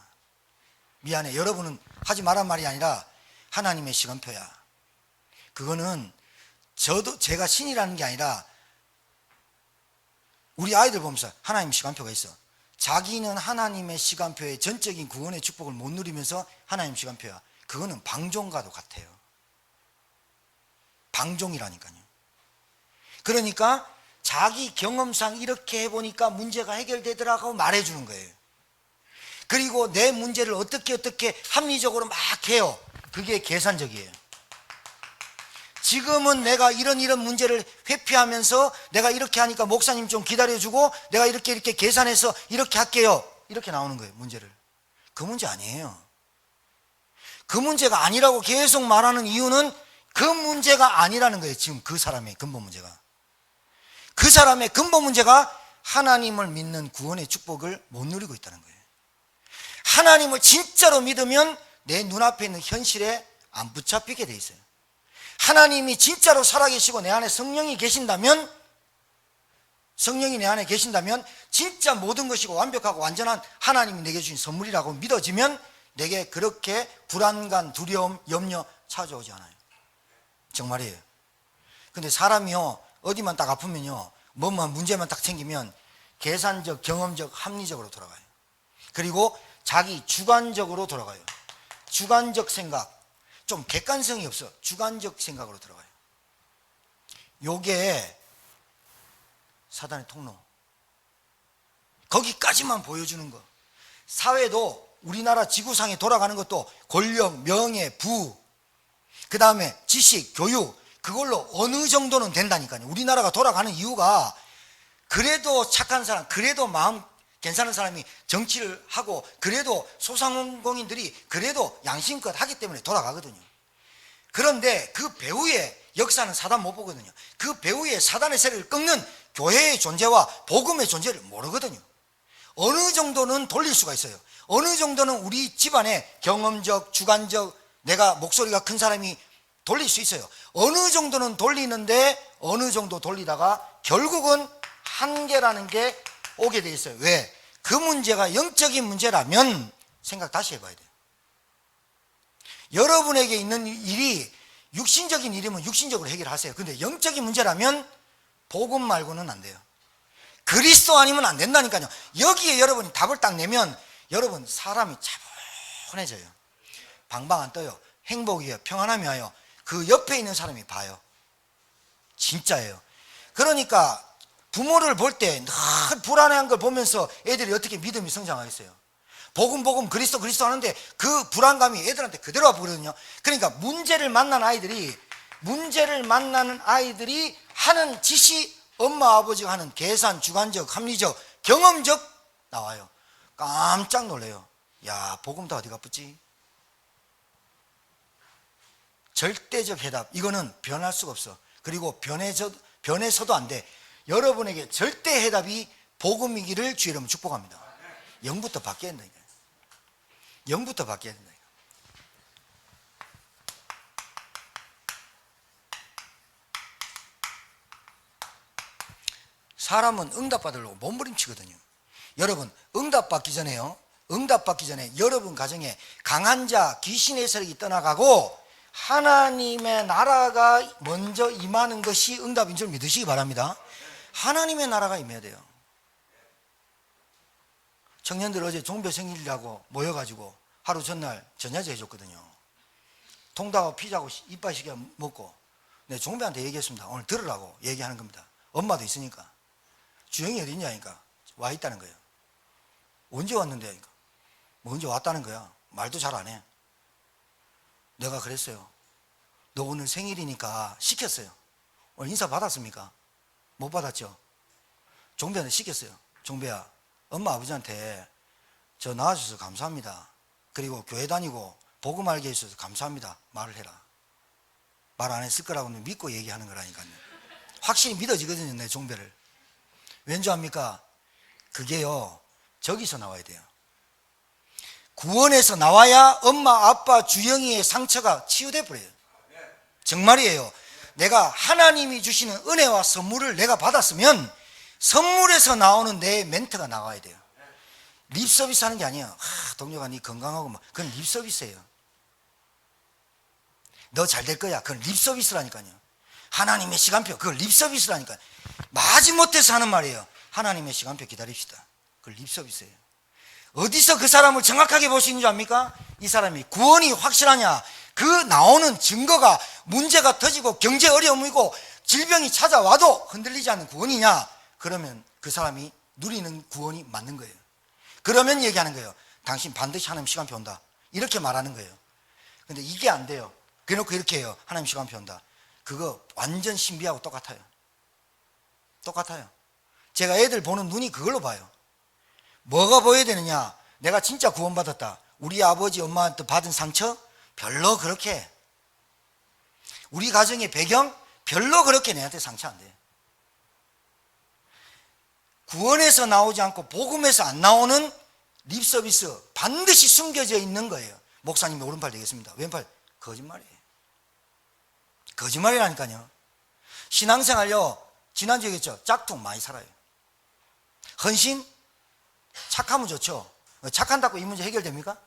미안해. 여러분은 하지 말란 말이 아니라 하나님의 시간표야. 그거는 제가 신이라는 게 아니라 우리 아이들 보면서 하나님 시간표가 있어. 자기는 하나님의 시간표에 전적인 구원의 축복을 못 누리면서 하나님 시간표야. 그거는 방종과도 같아요. 방종이라니까요. 그러니까 자기 경험상 이렇게 해보니까 문제가 해결되더라고 말해주는 거예요. 그리고 내 문제를 어떻게 합리적으로 막 해요. 그게 계산적이에요. 지금은 내가 이런 문제를 회피하면서 내가 이렇게 하니까 목사님 좀 기다려주고 내가 이렇게 계산해서 이렇게 할게요. 이렇게 나오는 거예요. 문제를. 그 문제 아니에요. 그 문제가 아니라고 계속 말하는 이유는 그 문제가 아니라는 거예요. 지금 그 사람의 근본 문제가. 그 사람의 근본 문제가 하나님을 믿는 구원의 축복을 못 누리고 있다는 거예요. 하나님을 진짜로 믿으면 내 눈앞에 있는 현실에 안 붙잡히게 돼 있어요. 하나님이 진짜로 살아계시고 내 안에 성령이 계신다면 진짜 모든 것이고 완벽하고 완전한 하나님이 내게 주신 선물이라고 믿어지면 내게 그렇게 불안감, 두려움, 염려 찾아오지 않아요. 정말이에요. 근데 사람이요 어디만 딱 아프면요 뭐만 문제만 딱 생기면 계산적, 경험적, 합리적으로 돌아가요. 그리고 자기 주관적으로 돌아가요. 주관적 생각, 좀 객관성이 없어. 주관적 생각으로 들어가요. 요게 사단의 통로. 거기까지만 보여주는 거. 사회도 우리나라 지구상에 돌아가는 것도 권력, 명예, 부, 그 다음에 지식, 교육, 그걸로 어느 정도는 된다니까요. 우리나라가 돌아가는 이유가 그래도 착한 사람, 그래도 마음 괜찮은 사람이 정치를 하고 그래도 소상공인들이 그래도 양심껏 하기 때문에 돌아가거든요. 그런데 그 배후에 역사는 사단 못 보거든요. 그 배후에 사단의 세력을 꺾는 교회의 존재와 복음의 존재를 모르거든요. 어느 정도는 돌릴 수가 있어요. 어느 정도는 우리 집안의 경험적, 주관적, 내가 목소리가 큰 사람이 돌릴 수 있어요. 어느 정도는 돌리는데 어느 정도 돌리다가 결국은 한계라는 게 오게 돼 있어요. 왜? 그 문제가 영적인 문제라면 생각 다시 해봐야 돼요. 여러분에게 있는 일이 육신적인 일이면 육신적으로 해결하세요. 근데 영적인 문제라면 복음 말고는 안 돼요. 그리스도 아니면 안 된다니까요. 여기에 여러분이 답을 딱 내면 여러분 사람이 차분해져요. 방방 안 떠요. 행복이에요. 평안함이 와요. 그 옆에 있는 사람이 봐요. 진짜예요. 그러니까 부모를 볼 때 늘 불안해한 걸 보면서 애들이 어떻게 믿음이 성장하겠어요. 복음 그리스도 하는데 그 불안감이 애들한테 그대로 와버리거든요. 그러니까 문제를 만나는 아이들이 하는 짓이 엄마 아버지가 하는 계산, 주관적, 합리적, 경험적 나와요. 깜짝 놀래요. 야, 복음 다 어디 갔지? 절대적 해답, 이거는 변할 수가 없어. 그리고 변해서도 안 돼. 여러분에게 절대 해답이 복음이기를 주의 이름으로 축복합니다. 영부터 바뀌어야 된다니까. 영부터 바뀌어야 된다니까. 사람은 응답받으려고 몸부림치거든요. 여러분, 응답받기 전에 여러분 가정에 강한 자, 귀신의 세력이 떠나가고 하나님의 나라가 먼저 임하는 것이 응답인 줄 믿으시기 바랍니다. 하나님의 나라가 임해야 돼요. 청년들 어제 종교 생일이라고 모여가지고 하루 전날 전야제 해줬거든요. 통닭하고 피자하고 이빨 시켜 먹고, 내 종배한테 얘기했습니다. 오늘 들으라고 얘기하는 겁니다. 엄마도 있으니까. 주영이 어디 있냐니까. 와 있다는 거예요. 언제 왔는데? 하니까. 뭐 언제 왔다는 거야. 말도 잘 안 해. 내가 그랬어요. 너 오늘 생일이니까 시켰어요. 오늘 인사 받았습니까? 못 받았죠? 종배한테 시켰어요. 종배야, 엄마 아버지한테 저 낳아주셔서 감사합니다. 그리고 교회 다니고 복음 알게 해주셔서 감사합니다. 말을 해라. 말 안 했을 거라고 믿고 얘기하는 거라니까요. 확실히 믿어지거든요, 내 종배를. 왠지 압니까? 그게요, 저기서 나와야 돼요. 구원에서 나와야 엄마, 아빠, 주영이의 상처가 치유돼 버려요. 정말이에요. 내가 하나님이 주시는 은혜와 선물을 내가 받았으면 선물에서 나오는 내 멘트가 나와야 돼요. 립서비스 하는 게 아니에요. 동료가 네 건강하고 뭐 그건 립서비스예요. 너 잘 될 거야. 그건 립서비스라니까요. 하나님의 시간표, 그걸 립서비스라니까요. 마지못해서 하는 말이에요. 하나님의 시간표 기다립시다. 그걸 립서비스예요. 어디서 그 사람을 정확하게 볼 수 있는 줄 압니까? 이 사람이 구원이 확실하냐, 그 나오는 증거가 문제가 터지고 경제 어려움이고 질병이 찾아와도 흔들리지 않는 구원이냐, 그러면 그 사람이 누리는 구원이 맞는 거예요. 그러면 얘기하는 거예요. 당신 반드시 하나님 시간표 온다, 이렇게 말하는 거예요. 근데 이게 안 돼요. 그래놓고 이렇게 해요. 하나님 시간표 온다. 그거 완전 신비하고 똑같아요. 똑같아요. 제가 애들 보는 눈이 그걸로 봐요. 뭐가 보여야 되느냐? 내가 진짜 구원받았다. 우리 아버지 엄마한테 받은 상처 별로 그렇게, 우리 가정의 배경 별로 그렇게 내한테 상처 안 돼요. 구원에서 나오지 않고 복음에서 안 나오는 립서비스 반드시 숨겨져 있는 거예요. 목사님의 오른팔 되겠습니다. 왼팔 거짓말이에요. 거짓말이라니까요. 신앙생활요, 지난주에 얘기했죠. 짝퉁 많이 살아요. 헌신? 착하면 좋죠. 착한다고 이 문제 해결됩니까?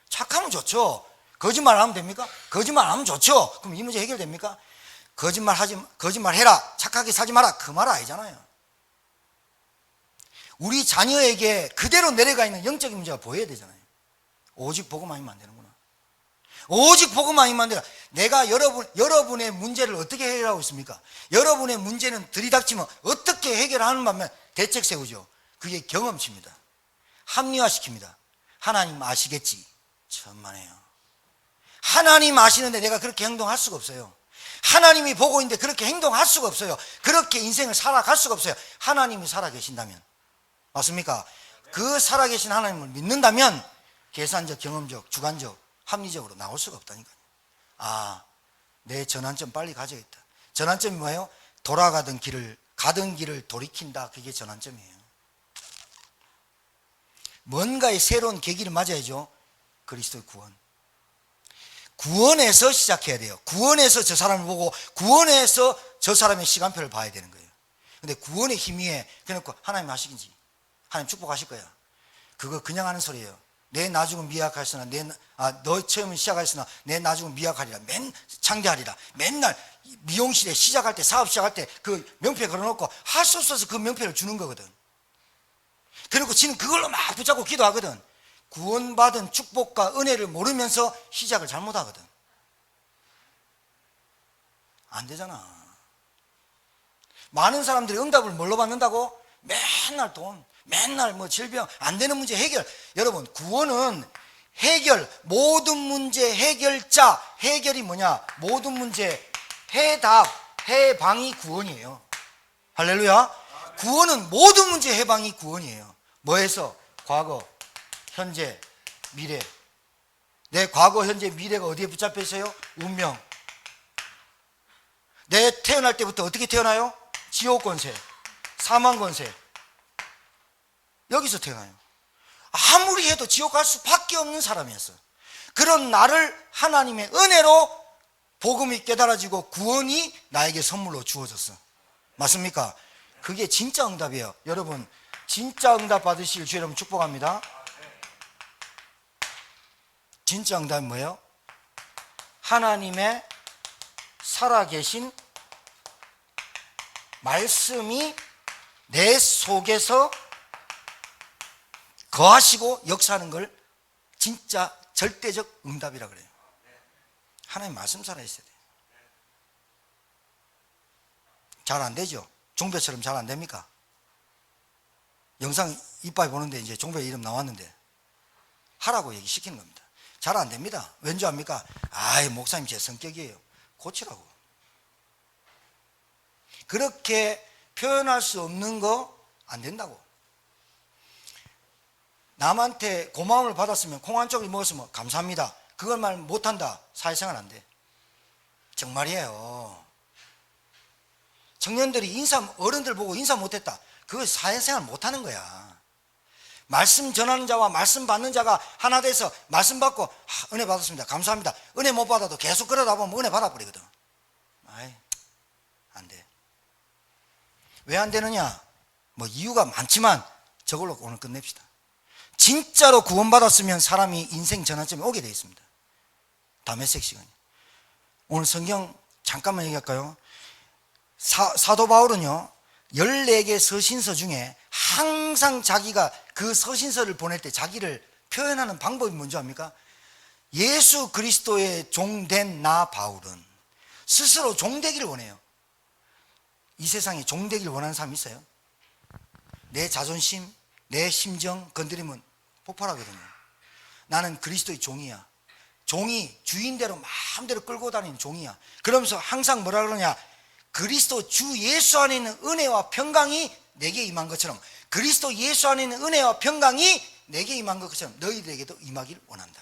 착하면 좋죠. 거짓말 안 하면 됩니까? 거짓말 안 하면 좋죠. 그럼 이 문제 해결됩니까? 거짓말 해라, 착하게 살지 마라, 그 말 아니잖아요. 우리 자녀에게 그대로 내려가 있는 영적인 문제가 보여야 되잖아요. 오직 복음 아니면 안 되는구나. 오직 복음 아니면 안 되나. 내가 여러분의 문제를 어떻게 해결하고 있습니까? 여러분의 문제는 들이닥치면 어떻게 해결하는 반면 대책 세우죠. 그게 경험치입니다. 합리화시킵니다. 하나님 아시겠지. 천만에요. 하나님 아시는데 내가 그렇게 행동할 수가 없어요. 하나님이 보고 있는데 그렇게 행동할 수가 없어요. 그렇게 인생을 살아갈 수가 없어요. 하나님이 살아계신다면. 맞습니까? 그 살아계신 하나님을 믿는다면 계산적, 경험적, 주관적, 합리적으로 나올 수가 없다니까요. 아, 내 전환점 빨리 가져야겠다. 전환점이 뭐예요? 가던 길을 돌이킨다. 그게 전환점이에요. 뭔가의 새로운 계기를 맞아야죠. 그리스도의 구원. 구원에서 시작해야 돼요. 구원에서 저 사람을 보고 구원에서 저 사람의 시간표를 봐야 되는 거예요. 근데 구원의 힘이 그래놓고 하나님 하시긴지 하나님 축복하실 거야. 그거 그냥 하는 소리예요. 내 나중은 미약하였으나 너 처음은 시작하였으나 내 나중은 미약하리라. 창대하리라. 맨날 미용실에 시작할 때, 사업 시작할 때 그 명패 걸어놓고 할 수 없어서 그 명패를 주는 거거든. 그리고 지는 그걸로 막 붙잡고 기도하거든. 구원받은 축복과 은혜를 모르면서 시작을 잘못하거든. 안 되잖아. 많은 사람들이 응답을 뭘로 받는다고? 맨날 돈, 맨날 뭐 질병, 안 되는 문제 해결. 여러분, 구원은 해결, 모든 문제 해결자. 해결이 뭐냐? 모든 문제 해답, 해방이 구원이에요. 할렐루야. 구원은 모든 문제 해방이 구원이에요. 뭐에서? 과거, 현재, 미래. 내 과거, 현재, 미래가 어디에 붙잡혀 있어요? 운명. 내 태어날 때부터 어떻게 태어나요? 지옥 권세, 사망 권세. 여기서 태어나요. 아무리 해도 지옥 갈 수밖에 없는 사람이었어. 그런 나를 하나님의 은혜로 복음이 깨달아지고 구원이 나에게 선물로 주어졌어. 맞습니까? 그게 진짜 응답이에요. 여러분, 진짜 응답 받으실 주 여러분 축복합니다. 진짜 응답은 뭐예요? 하나님의 살아계신 말씀이 내 속에서 거하시고 역사하는 걸 진짜 절대적 응답이라 그래요. 하나님 말씀 살아있어야 돼요. 잘 안 되죠? 종배처럼 잘 안 됩니까? 영상 이빨 보는데 이제 종배 이름 나왔는데 하라고 얘기시키는 겁니다. 잘 안 됩니다. 왠지 압니까? 아이, 목사님 제 성격이에요. 고치라고. 그렇게 표현할 수 없는 거 안 된다고. 남한테 고마움을 받았으면 콩 한 쪽을 먹었으면 감사합니다. 그걸 말 못한다. 사회생활 안 돼. 정말이에요. 청년들이 어른들 보고 인사 못했다. 그거 사회생활 못하는 거야. 말씀 전하는 자와 말씀 받는 자가 하나 돼서 말씀 받고 은혜 받았습니다. 감사합니다. 은혜 못 받아도 계속 그러다 보면 은혜 받아버리거든. 아이, 안 돼. 왜 안 되느냐? 뭐 이유가 많지만 저걸로 오늘 끝냅시다. 진짜로 구원받았으면 사람이 인생 전환점에 오게 되어 있습니다. 다음 시간에 오늘 성경 잠깐만 얘기할까요? 사도 바울은요 14개 서신서 중에 항상 자기가 그 서신서를 보낼 때 자기를 표현하는 방법이 뭔지 압니까? 예수 그리스도의 종된 나 바울은 스스로 종되기를 원해요. 이 세상에 종되기를 원하는 사람이 있어요? 내 자존심, 내 심정 건드리면 폭발하거든요. 나는 그리스도의 종이야. 종이 주인대로 마음대로 끌고 다니는 종이야. 그러면서 항상 뭐라 그러냐? 그리스도 주 예수 안에 있는 은혜와 평강이 내게 임한 것처럼, 그리스도 예수 안에 있는 은혜와 평강이 내게 임한 것처럼 너희들에게도 임하길 원한다.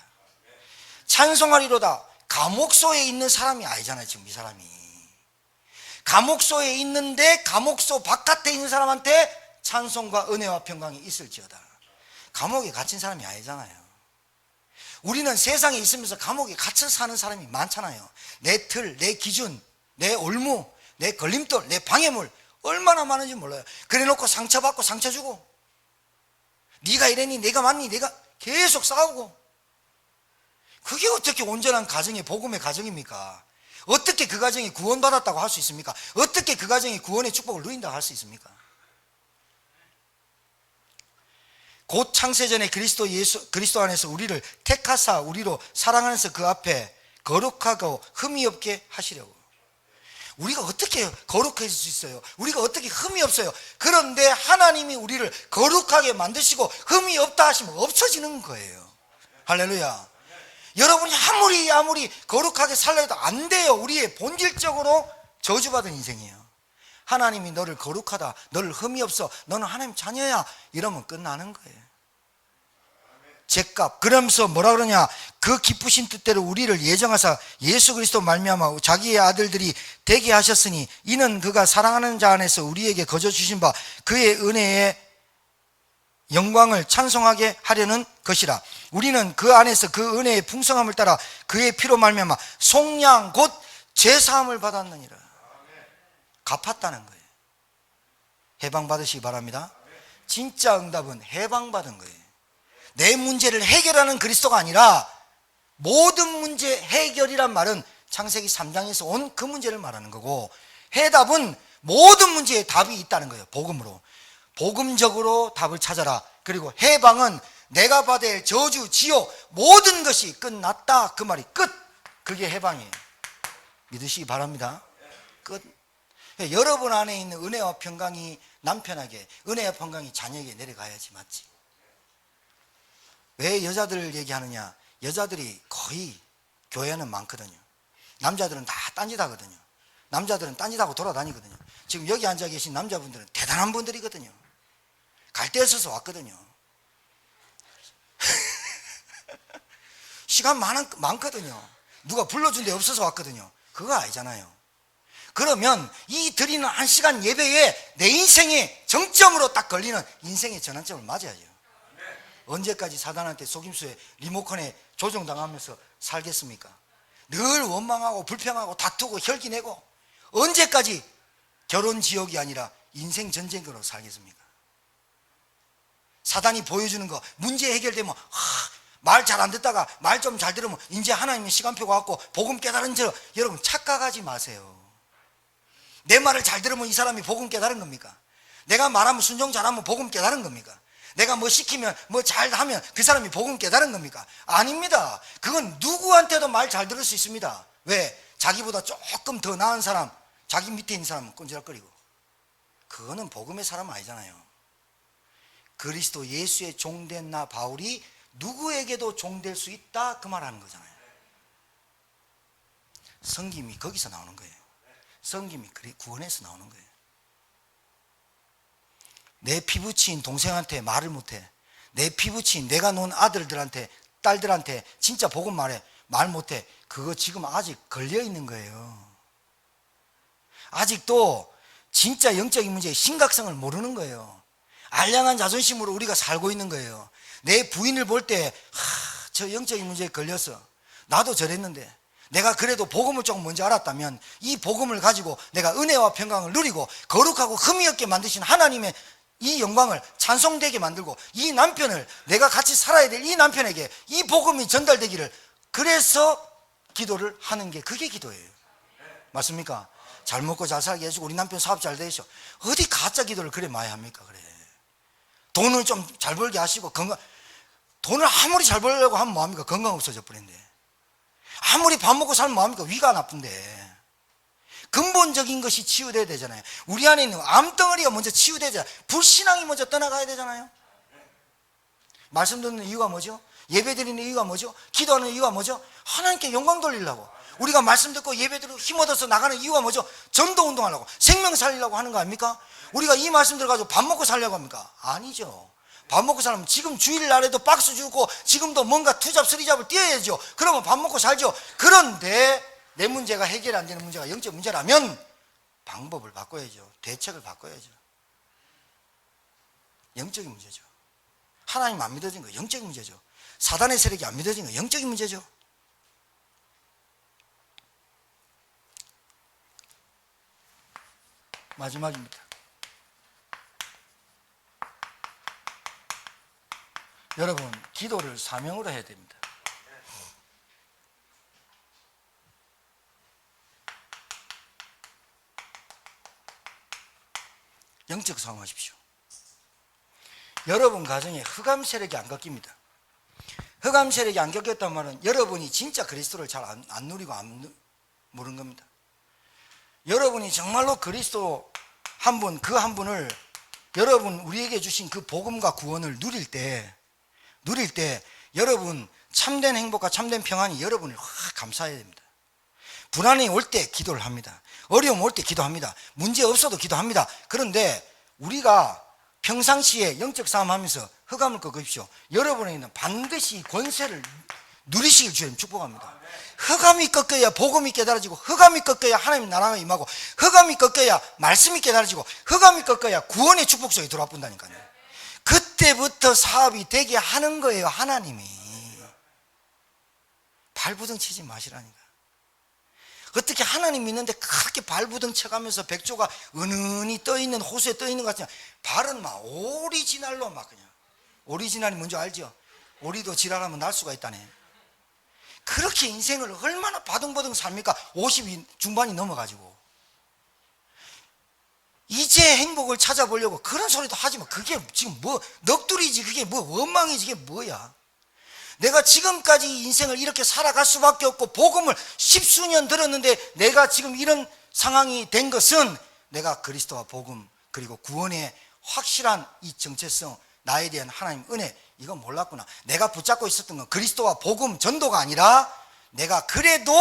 찬송하리로다. 감옥소에 있는 사람이 아니잖아요. 지금 이 사람이 감옥소에 있는데 감옥소 바깥에 있는 사람한테 찬송과 은혜와 평강이 있을지어다. 감옥에 갇힌 사람이 아니잖아요. 우리는 세상에 있으면서 감옥에 갇혀 사는 사람이 많잖아요. 내 틀, 내 기준, 내 올무, 내 걸림돌, 내 방해물 얼마나 많은지 몰라요. 그래놓고 상처받고 상처 주고, 네가 이랬니, 내가 맞니, 내가 계속 싸우고. 그게 어떻게 온전한 가정이 복음의 가정입니까? 어떻게 그 가정이 구원받았다고 할 수 있습니까? 어떻게 그 가정이 구원의 축복을 누린다고 할 수 있습니까? 곧 창세전에 그리스도 안에서 우리를 택하사 우리로 사랑하면서 그 앞에 거룩하고 흠이 없게 하시려고. 우리가 어떻게 거룩해질 수 있어요? 우리가 어떻게 흠이 없어요? 그런데 하나님이 우리를 거룩하게 만드시고 흠이 없다 하시면 없어지는 거예요. 할렐루야. 여러분이 아무리 거룩하게 살려 해도 안 돼요. 우리의 본질적으로 저주받은 인생이에요. 하나님이 너를 거룩하다, 너를 흠이 없어, 너는 하나님 자녀야, 이러면 끝나는 거예요. 죄값. 그러면서 뭐라 그러냐, 그 기쁘신 뜻대로 우리를 예정하사 예수 그리스도 말미암아 자기의 아들들이 되게 하셨으니 이는 그가 사랑하는 자 안에서 우리에게 거저 주신 바 그의 은혜의 영광을 찬송하게 하려는 것이라. 우리는 그 안에서 그 은혜의 풍성함을 따라 그의 피로 말미암아 속량 곧 죄사함을 받았느니라. 갚았다는 거예요. 해방받으시기 바랍니다. 진짜 응답은 해방받은 거예요. 내 문제를 해결하는 그리스도가 아니라 모든 문제 해결이란 말은 창세기 3장에서 온 그 문제를 말하는 거고, 해답은 모든 문제에 답이 있다는 거예요. 복음으로. 복음적으로 답을 찾아라. 그리고 해방은 내가 받을 저주, 지옥 모든 것이 끝났다, 그 말이 끝. 그게 해방이에요. 믿으시기 바랍니다. 끝. 여러분 안에 있는 은혜와 평강이 남편에게, 은혜와 평강이 자녀에게 내려가야지, 맞지? 왜 여자들을 얘기하느냐? 여자들이 거의 교회는 많거든요. 남자들은 다 딴짓하거든요. 남자들은 딴짓하고 돌아다니거든요. 지금 여기 앉아 계신 남자분들은 대단한 분들이거든요. 갈대 써서 왔거든요. 시간 많거든요. 누가 불러준 데 없어서 왔거든요. 그거 아니잖아요. 그러면 이 드리는 1시간 예배에 내 인생의 정점으로 딱 걸리는 인생의 전환점을 맞아야죠. 언제까지 사단한테 속임수에 리모컨에 조종당하면서 살겠습니까? 늘 원망하고 불평하고 다투고 혈기내고 언제까지 결혼 지옥이 아니라 인생 전쟁으로 살겠습니까? 사단이 보여주는 거, 문제 해결되면 말 잘 안 듣다가 말 좀 잘 들으면 이제 하나님의 시간표가 왔고 복음 깨달은 저, 여러분 착각하지 마세요. 내 말을 잘 들으면 이 사람이 복음 깨달은 겁니까? 내가 말하면 순종 잘하면 복음 깨달은 겁니까? 내가 뭐 시키면 뭐 잘하면 그 사람이 복음 깨달은 겁니까? 아닙니다. 그건 누구한테도 말 잘 들을 수 있습니다. 왜? 자기보다 조금 더 나은 사람, 자기 밑에 있는 사람은 꼰지락거리고. 그거는 복음의 사람 아니잖아요. 그리스도 예수의 종된 나 바울이 누구에게도 종될 수 있다, 그 말 하는 거잖아요. 섬김이 거기서 나오는 거예요. 섬김이 구원에서 나오는 거예요. 내 피부치인 동생한테 말을 못해. 내 피부치인 내가 놓은 아들들한테, 딸들한테 진짜 복음 말해. 말 못해. 그거 지금 아직 걸려있는 거예요. 아직도 진짜 영적인 문제의 심각성을 모르는 거예요. 알량한 자존심으로 우리가 살고 있는 거예요. 내 부인을 볼 때 저 영적인 문제에 걸렸어. 나도 저랬는데 내가 그래도 복음을 조금 먼저 알았다면 이 복음을 가지고 내가 은혜와 평강을 누리고 거룩하고 흠이 없게 만드신 하나님의 이 영광을 찬송되게 만들고 이 남편을, 내가 같이 살아야 될 이 남편에게 이 복음이 전달되기를, 그래서 기도를 하는 게 그게 기도예요. 맞습니까? 잘 먹고 잘 살게 해주고 우리 남편 사업 잘 되셔. 어디 가짜 기도를 그래 많이 합니까? 그래. 돈을 좀 잘 벌게 하시고 돈을 아무리 잘 벌려고 하면 뭐합니까? 건강 없어져 버린대. 아무리 밥 먹고 살면 뭐합니까? 위가 나쁜데. 근본적인 것이 치유돼야 되잖아요. 우리 안에 있는 암덩어리가 먼저 치유돼야 되잖아요. 불신앙이 먼저 떠나가야 되잖아요. 말씀 듣는 이유가 뭐죠? 예배 드리는 이유가 뭐죠? 기도하는 이유가 뭐죠? 하나님께 영광 돌리려고. 우리가 말씀 듣고 예배 드리고 힘 얻어서 나가는 이유가 뭐죠? 전도 운동하려고, 생명 살리려고 하는 거 아닙니까? 우리가 이 말씀 들어가지고 밥 먹고 살려고 합니까? 아니죠. 밥 먹고 살면 지금 주일날에도 박수 주고 지금도 뭔가 투잡 쓰리잡을 뛰어야죠. 그러면 밥 먹고 살죠. 그런데 내 문제가 해결 안 되는 문제가 영적 문제라면 방법을 바꿔야죠. 대책을 바꿔야죠. 영적인 문제죠. 하나님 안 믿어진 거 영적인 문제죠. 사단의 세력이 안 믿어진 거 영적인 문제죠. 마지막입니다. 여러분, 기도를 사명으로 해야 됩니다. 영적 사용하십시오. 여러분 가정에 흑암 세력이 안 꺾입니다. 흑암 세력이 안 꺾였단 말은 여러분이 진짜 그리스도를 잘 안 누리고 안 모르는 겁니다. 여러분이 정말로 그리스도 한 분, 그 한 분을 여러분 우리에게 주신 그 복음과 구원을 누릴 때 여러분 참된 행복과 참된 평안이 여러분을 확 감싸야 됩니다. 불안이 올 때 기도를 합니다. 어려움 올 때 기도합니다. 문제 없어도 기도합니다. 그런데 우리가 평상시에 영적 싸움하면서 흑암을 꺾으십시오. 여러분에게는 반드시 권세를 누리시길 주님 축복합니다. 흑암이 꺾여야 복음이 깨달아지고, 흑암이 꺾여야 하나님 나라가 임하고, 흑암이 꺾여야 말씀이 깨달아지고, 흑암이 꺾여야 구원의 축복 속에 들어와 본다니까요. 그때부터 사업이 되게 하는 거예요. 하나님이. 발부둥 치지 마시라니까. 어떻게 하나님 믿는데 그렇게 발부둥 쳐가면서 백조가 은은히 떠있는 호수에 떠있는 것 같냐. 발은 막 오리지널로 막 그냥. 오리지널이 뭔지 알죠? 오리도 지랄하면 날 수가 있다네. 그렇게 인생을 얼마나 바둥바둥 삽니까? 50 중반이 넘어가지고. 이제 행복을 찾아보려고 그런 소리도 하지 마. 그게 지금 뭐 넋두리지. 그게 뭐 원망이지. 이게 뭐야. 내가 지금까지 인생을 이렇게 살아갈 수밖에 없고 복음을 10수년 들었는데 내가 지금 이런 상황이 된 것은 내가 그리스도와 복음 그리고 구원의 확실한 이 정체성, 나에 대한 하나님 은혜, 이건 몰랐구나. 내가 붙잡고 있었던 건 그리스도와 복음 전도가 아니라 내가 그래도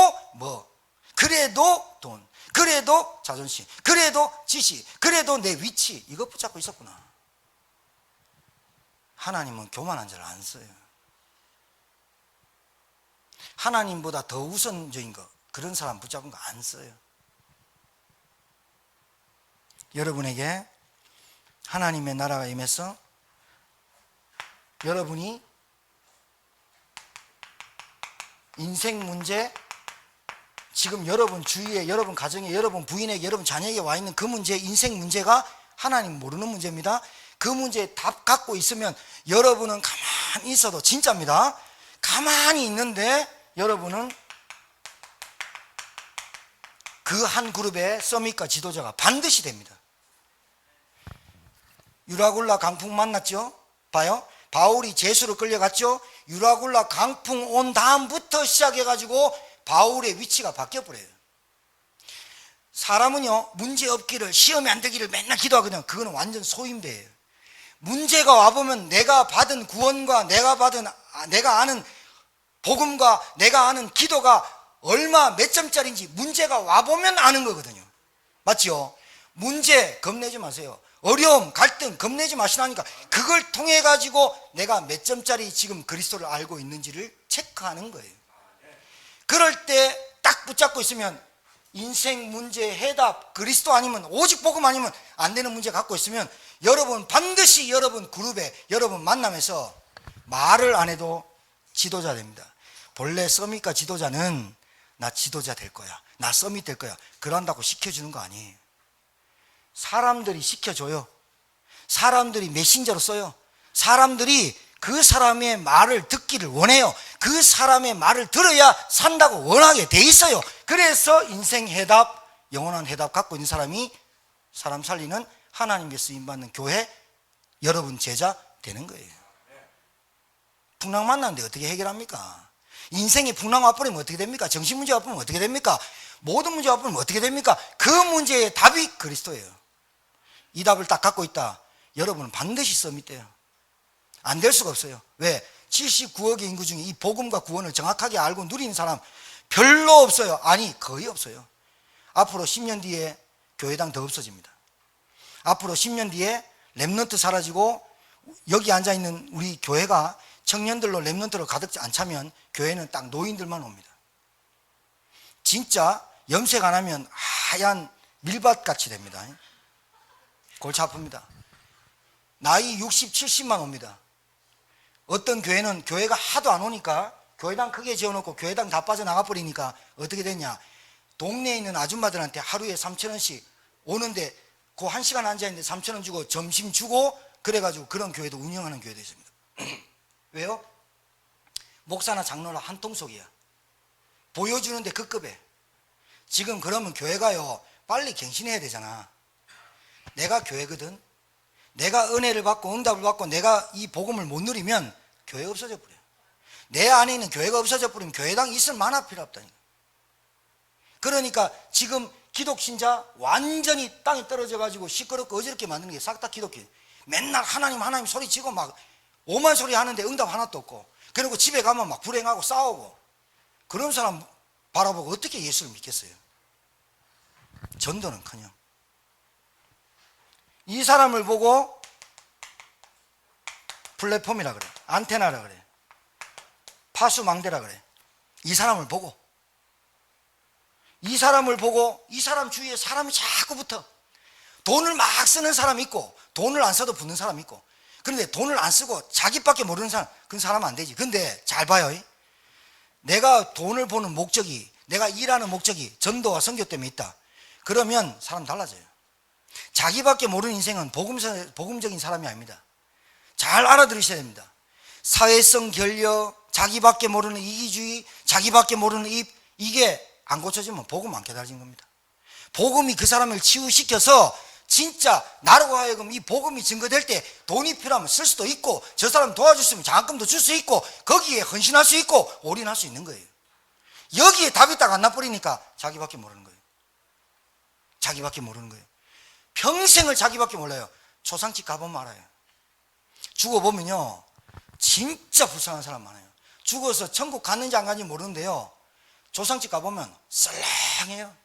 그래도 돈, 그래도 자존심, 그래도 지식, 그래도 내 위치, 이거 붙잡고 있었구나. 하나님은 교만한 자를 안 써요. 하나님보다 더 우선적인 거, 그런 사람 붙잡은 거 안 써요. 여러분에게 하나님의 나라가 임해서 여러분이 인생 문제, 지금 여러분 주위에, 여러분 가정에, 여러분 부인에게, 여러분 자녀에게 와 있는 그 문제, 인생 문제가 하나님 모르는 문제입니다. 그 문제에 답 갖고 있으면 여러분은 가만히 있어도, 진짜입니다, 가만히 있는데 여러분은 그 한 그룹의 서밋과 지도자가 반드시 됩니다. 유라굴라 강풍 만났죠? 봐요. 바울이 제수로 끌려갔죠? 유라굴라 강풍 온 다음부터 시작해가지고 바울의 위치가 바뀌어버려요. 사람은요, 문제 없기를, 시험이 안 되기를 맨날 기도하거든요. 그거는 완전 소인배예요. 문제가 와보면 내가 받은 구원과 내가 아는 복음과 내가 아는 기도가 얼마 몇 점짜리인지 문제가 와보면 아는 거거든요. 맞죠? 문제 겁내지 마세요. 어려움, 갈등 겁내지 마시라니까. 그걸 통해 가지고 내가 몇 점짜리 지금 그리스도를 알고 있는지를 체크하는 거예요. 그럴 때 딱 붙잡고 있으면 인생 문제 해답, 그리스도 아니면, 오직 복음 아니면 안 되는 문제 갖고 있으면 여러분 반드시 여러분 그룹에, 여러분 만남에서 말을 안 해도 지도자 됩니다. 본래 서밋과 지도자는 나 지도자 될 거야, 나 서밋 될 거야, 그런다고 시켜주는 거 아니에요. 사람들이 시켜줘요. 사람들이 메신저로 써요. 사람들이 그 사람의 말을 듣기를 원해요. 그 사람의 말을 들어야 산다고 원하게 돼 있어요. 그래서 인생 해답, 영원한 해답 갖고 있는 사람이 사람 살리는 하나님께 쓰임받는 교회, 여러분 제자 되는 거예요. 풍랑 만났는데 어떻게 해결합니까? 인생이 풍랑 와버리면 어떻게 됩니까? 정신 문제 와버리면 어떻게 됩니까? 모든 문제 와버리면 어떻게 됩니까? 그 문제의 답이 그리스도예요. 이 답을 딱 갖고 있다, 여러분은 반드시 서밋돼요. 안 될 수가 없어요. 왜? 79억의 인구 중에 이 복음과 구원을 정확하게 알고 누리는 사람 별로 없어요. 아니, 거의 없어요. 앞으로 10년 뒤에 교회당 더 없어집니다. 앞으로 10년 뒤에 렘넌트 사라지고 여기 앉아있는 우리 교회가 청년들로 렘넌트로 가득 안 차면 교회는 딱 노인들만 옵니다. 진짜 염색 안 하면 하얀 밀밭같이 됩니다. 골치 아픕니다. 나이 60, 70만 옵니다. 어떤 교회는 교회가 하도 안 오니까 교회당 크게 지어놓고 교회당 다 빠져나가 버리니까 어떻게 됐냐, 동네에 있는 아줌마들한테 하루에 3,000원씩 오는데 그 1시간 앉아있는데 3,000원 주고 점심 주고 그래가지고 그런 교회도 운영하는 교회도 있습니다. 왜요? 목사나 장로나 한 통속이야. 보여주는데 그 급에. 지금 그러면 교회가요 빨리 갱신해야 되잖아. 내가 교회거든. 내가 은혜를 받고 응답을 받고 내가 이 복음을 못 누리면 교회가 없어져 버려요. 내 안에 있는 교회가 없어져 버리면 교회당 있을 만한 필요 없다니까. 그러니까 지금 기독신자 완전히 땅에 떨어져 가지고 시끄럽고 어지럽게 만드는 게 싹 다 기독교. 맨날 하나님 하나님 소리치고 막 오만 소리 하는데 응답 하나도 없고, 그리고 집에 가면 막 불행하고 싸우고, 그런 사람 바라보고 어떻게 예수를 믿겠어요? 전도는커녕. 이 사람을 보고 플랫폼이라 그래, 안테나라 그래, 파수망대라 그래. 이 사람을 보고, 이 사람을 보고 이 사람 주위에 사람이 자꾸 붙어. 돈을 막 쓰는 사람이 있고 돈을 안 써도 붙는 사람이 있고, 그런데 돈을 안 쓰고 자기밖에 모르는 사람, 그런 사람은 안 되지. 근데 잘 봐요. 내가 돈을 버는 목적이, 내가 일하는 목적이 전도와 선교 때문에 있다. 그러면 사람 달라져요. 자기밖에 모르는 인생은 복음적인 사람이 아닙니다. 잘 알아들으셔야 됩니다. 사회성 결여, 자기밖에 모르는 이기주의, 자기밖에 모르는 이게 안 고쳐지면 복음 안 깨달아진 겁니다. 복음이 그 사람을 치유시켜서 진짜 나로 하여금 이 복음이 증거될 때 돈이 필요하면 쓸 수도 있고, 저 사람 도와줬으면 장학금도 줄 수 있고, 거기에 헌신할 수 있고 올인할 수 있는 거예요. 여기에 답이 딱 안 나버리니까 자기밖에 모르는 거예요. 자기밖에 모르는 거예요. 평생을 자기밖에 몰라요. 초상집 가보면 알아요. 죽어보면요 진짜 불쌍한 사람 많아요. 죽어서 천국 갔는지 안 갔는지 모르는데요, 조상집 가보면 썰렁해요.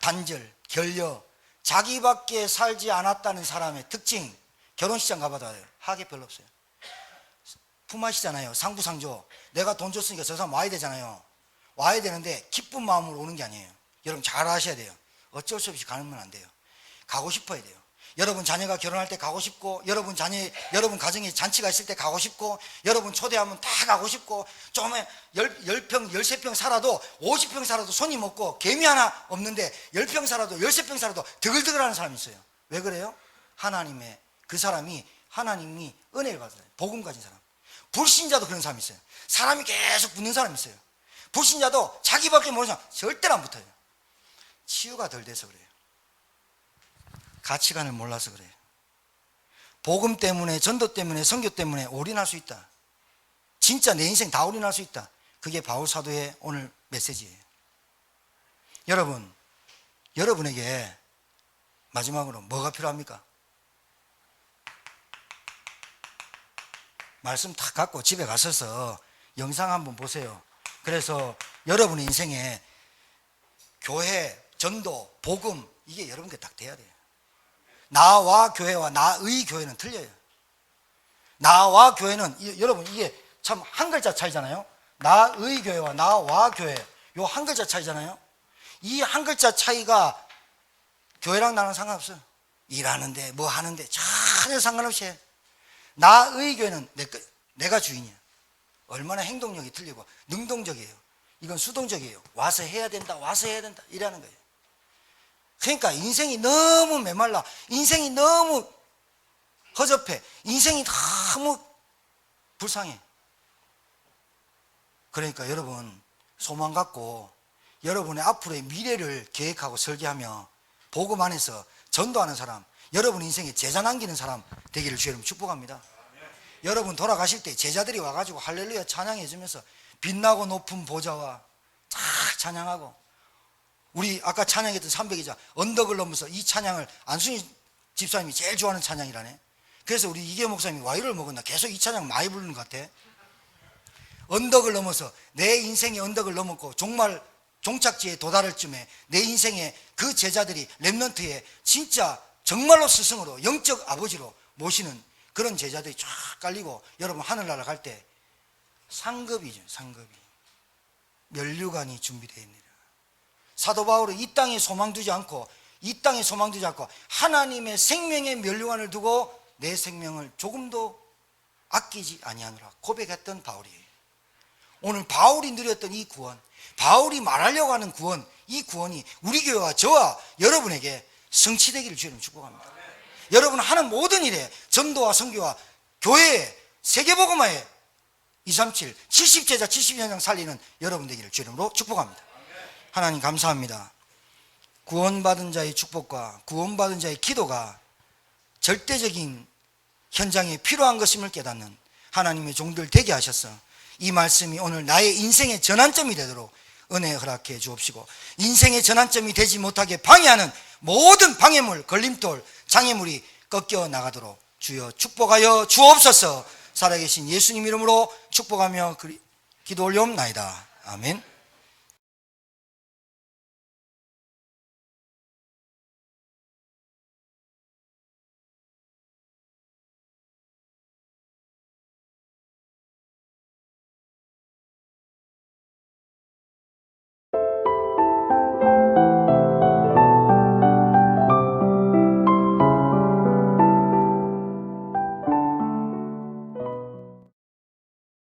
단절, 결여, 자기밖에 살지 않았다는 사람의 특징. 결혼식장 가봐도 알아요. 하게 별로 없어요. 품앗이잖아요. 상부상조. 내가 돈 줬으니까 저 사람 와야 되잖아요. 와야 되는데 기쁜 마음으로 오는 게 아니에요. 여러분 잘 아셔야 돼요. 어쩔 수 없이 가면 안 돼요. 가고 싶어야 돼요. 여러분 자녀가 결혼할 때 가고 싶고, 여러분 가정에 잔치가 있을 때 가고 싶고, 여러분 초대하면 다 가고 싶고, 좀에 10평, 13평 살아도 50평 살아도 손님 없고 개미 하나 없는데 10평 살아도 13평 살아도 드글드글하는 사람이 있어요. 왜 그래요? 하나님의 그 사람이, 하나님이 은혜를 받은 사람, 복음 가진 사람. 불신자도 그런 사람이 있어요. 사람이 계속 붙는 사람이 있어요. 불신자도 자기밖에 모르는 사람 절대로 안 붙어요. 치유가 덜 돼서 그래요. 가치관을 몰라서 그래요. 복음 때문에, 전도 때문에, 선교 때문에 올인할 수 있다. 진짜 내 인생 다 올인할 수 있다. 그게 바울 사도의 오늘 메시지예요. 여러분에게 마지막으로 뭐가 필요합니까? 말씀 다 갖고 집에 가셔서 영상 한번 보세요. 그래서 여러분의 인생에 교회, 전도, 복음, 이게 여러분께 딱 돼야 돼요. 나와 교회와 나의 교회는 틀려요. 나와 교회는, 여러분 이게 참 한 글자 차이잖아요. 나의 교회와 나와 교회, 요 한 글자 차이잖아요. 이 한 글자 차이가 교회랑 나는 상관없어요. 일하는데 뭐 하는데 전혀 상관없이 해. 나의 교회는 내가 주인이야. 얼마나 행동력이 틀리고 능동적이에요. 이건 수동적이에요. 와서 해야 된다, 와서 해야 된다, 이라는 거예요. 그러니까 인생이 너무 메말라, 인생이 너무 허접해, 인생이 너무 불쌍해. 그러니까 여러분 소망 갖고 여러분의 앞으로의 미래를 계획하고 설계하며 복음 안에서 전도하는 사람, 여러분 인생에 제자 남기는 사람 되기를 주님 축복합니다. 여러분 돌아가실 때 제자들이 와가지고 할렐루야 찬양해 주면서 빛나고 높은 보좌와 쫙 찬양하고, 우리 아까 찬양했던 300이자 언덕을 넘어서 이 찬양을 안순희 집사님이 제일 좋아하는 찬양이라네. 그래서 우리 이계 목사님이 와이를 먹었나 계속 이 찬양 많이 부르는 것 같아. 언덕을 넘어서, 내 인생의 언덕을 넘었고 정말 종착지에 도달할 쯤에 내 인생의 그 제자들이 렘넌트에 진짜 정말로 스승으로 영적 아버지로 모시는 그런 제자들이 쫙 깔리고, 여러분 하늘나라 갈 때 상급이죠. 상급이 면류관이 준비되어 있느니라. 사도 바울은 이 땅에 소망 두지 않고 하나님의 생명의 면류관을 두고 내 생명을 조금도 아끼지 아니하노라 고백했던 바울이에요. 오늘 바울이 누렸던 이 구원, 바울이 말하려고 하는 구원, 이 구원이 우리 교회와 저와 여러분에게 성취되기를 주님 축복합니다. 여러분 하는 모든 일에 전도와 선교와 교회에 세계복음화에 237 70제자 70현장 살리는 여러분 되기를 주님으로 축복합니다. 하나님 감사합니다. 구원받은 자의 축복과 구원받은 자의 기도가 절대적인 현장에 필요한 것임을 깨닫는 하나님의 종들 되게 하셔서 이 말씀이 오늘 나의 인생의 전환점이 되도록 은혜 허락해 주옵시고, 인생의 전환점이 되지 못하게 방해하는 모든 방해물, 걸림돌, 장애물이 꺾여 나가도록 주여 축복하여 주옵소서. 살아계신 예수님 이름으로 축복하며 기도 올려옵나이다. 아멘.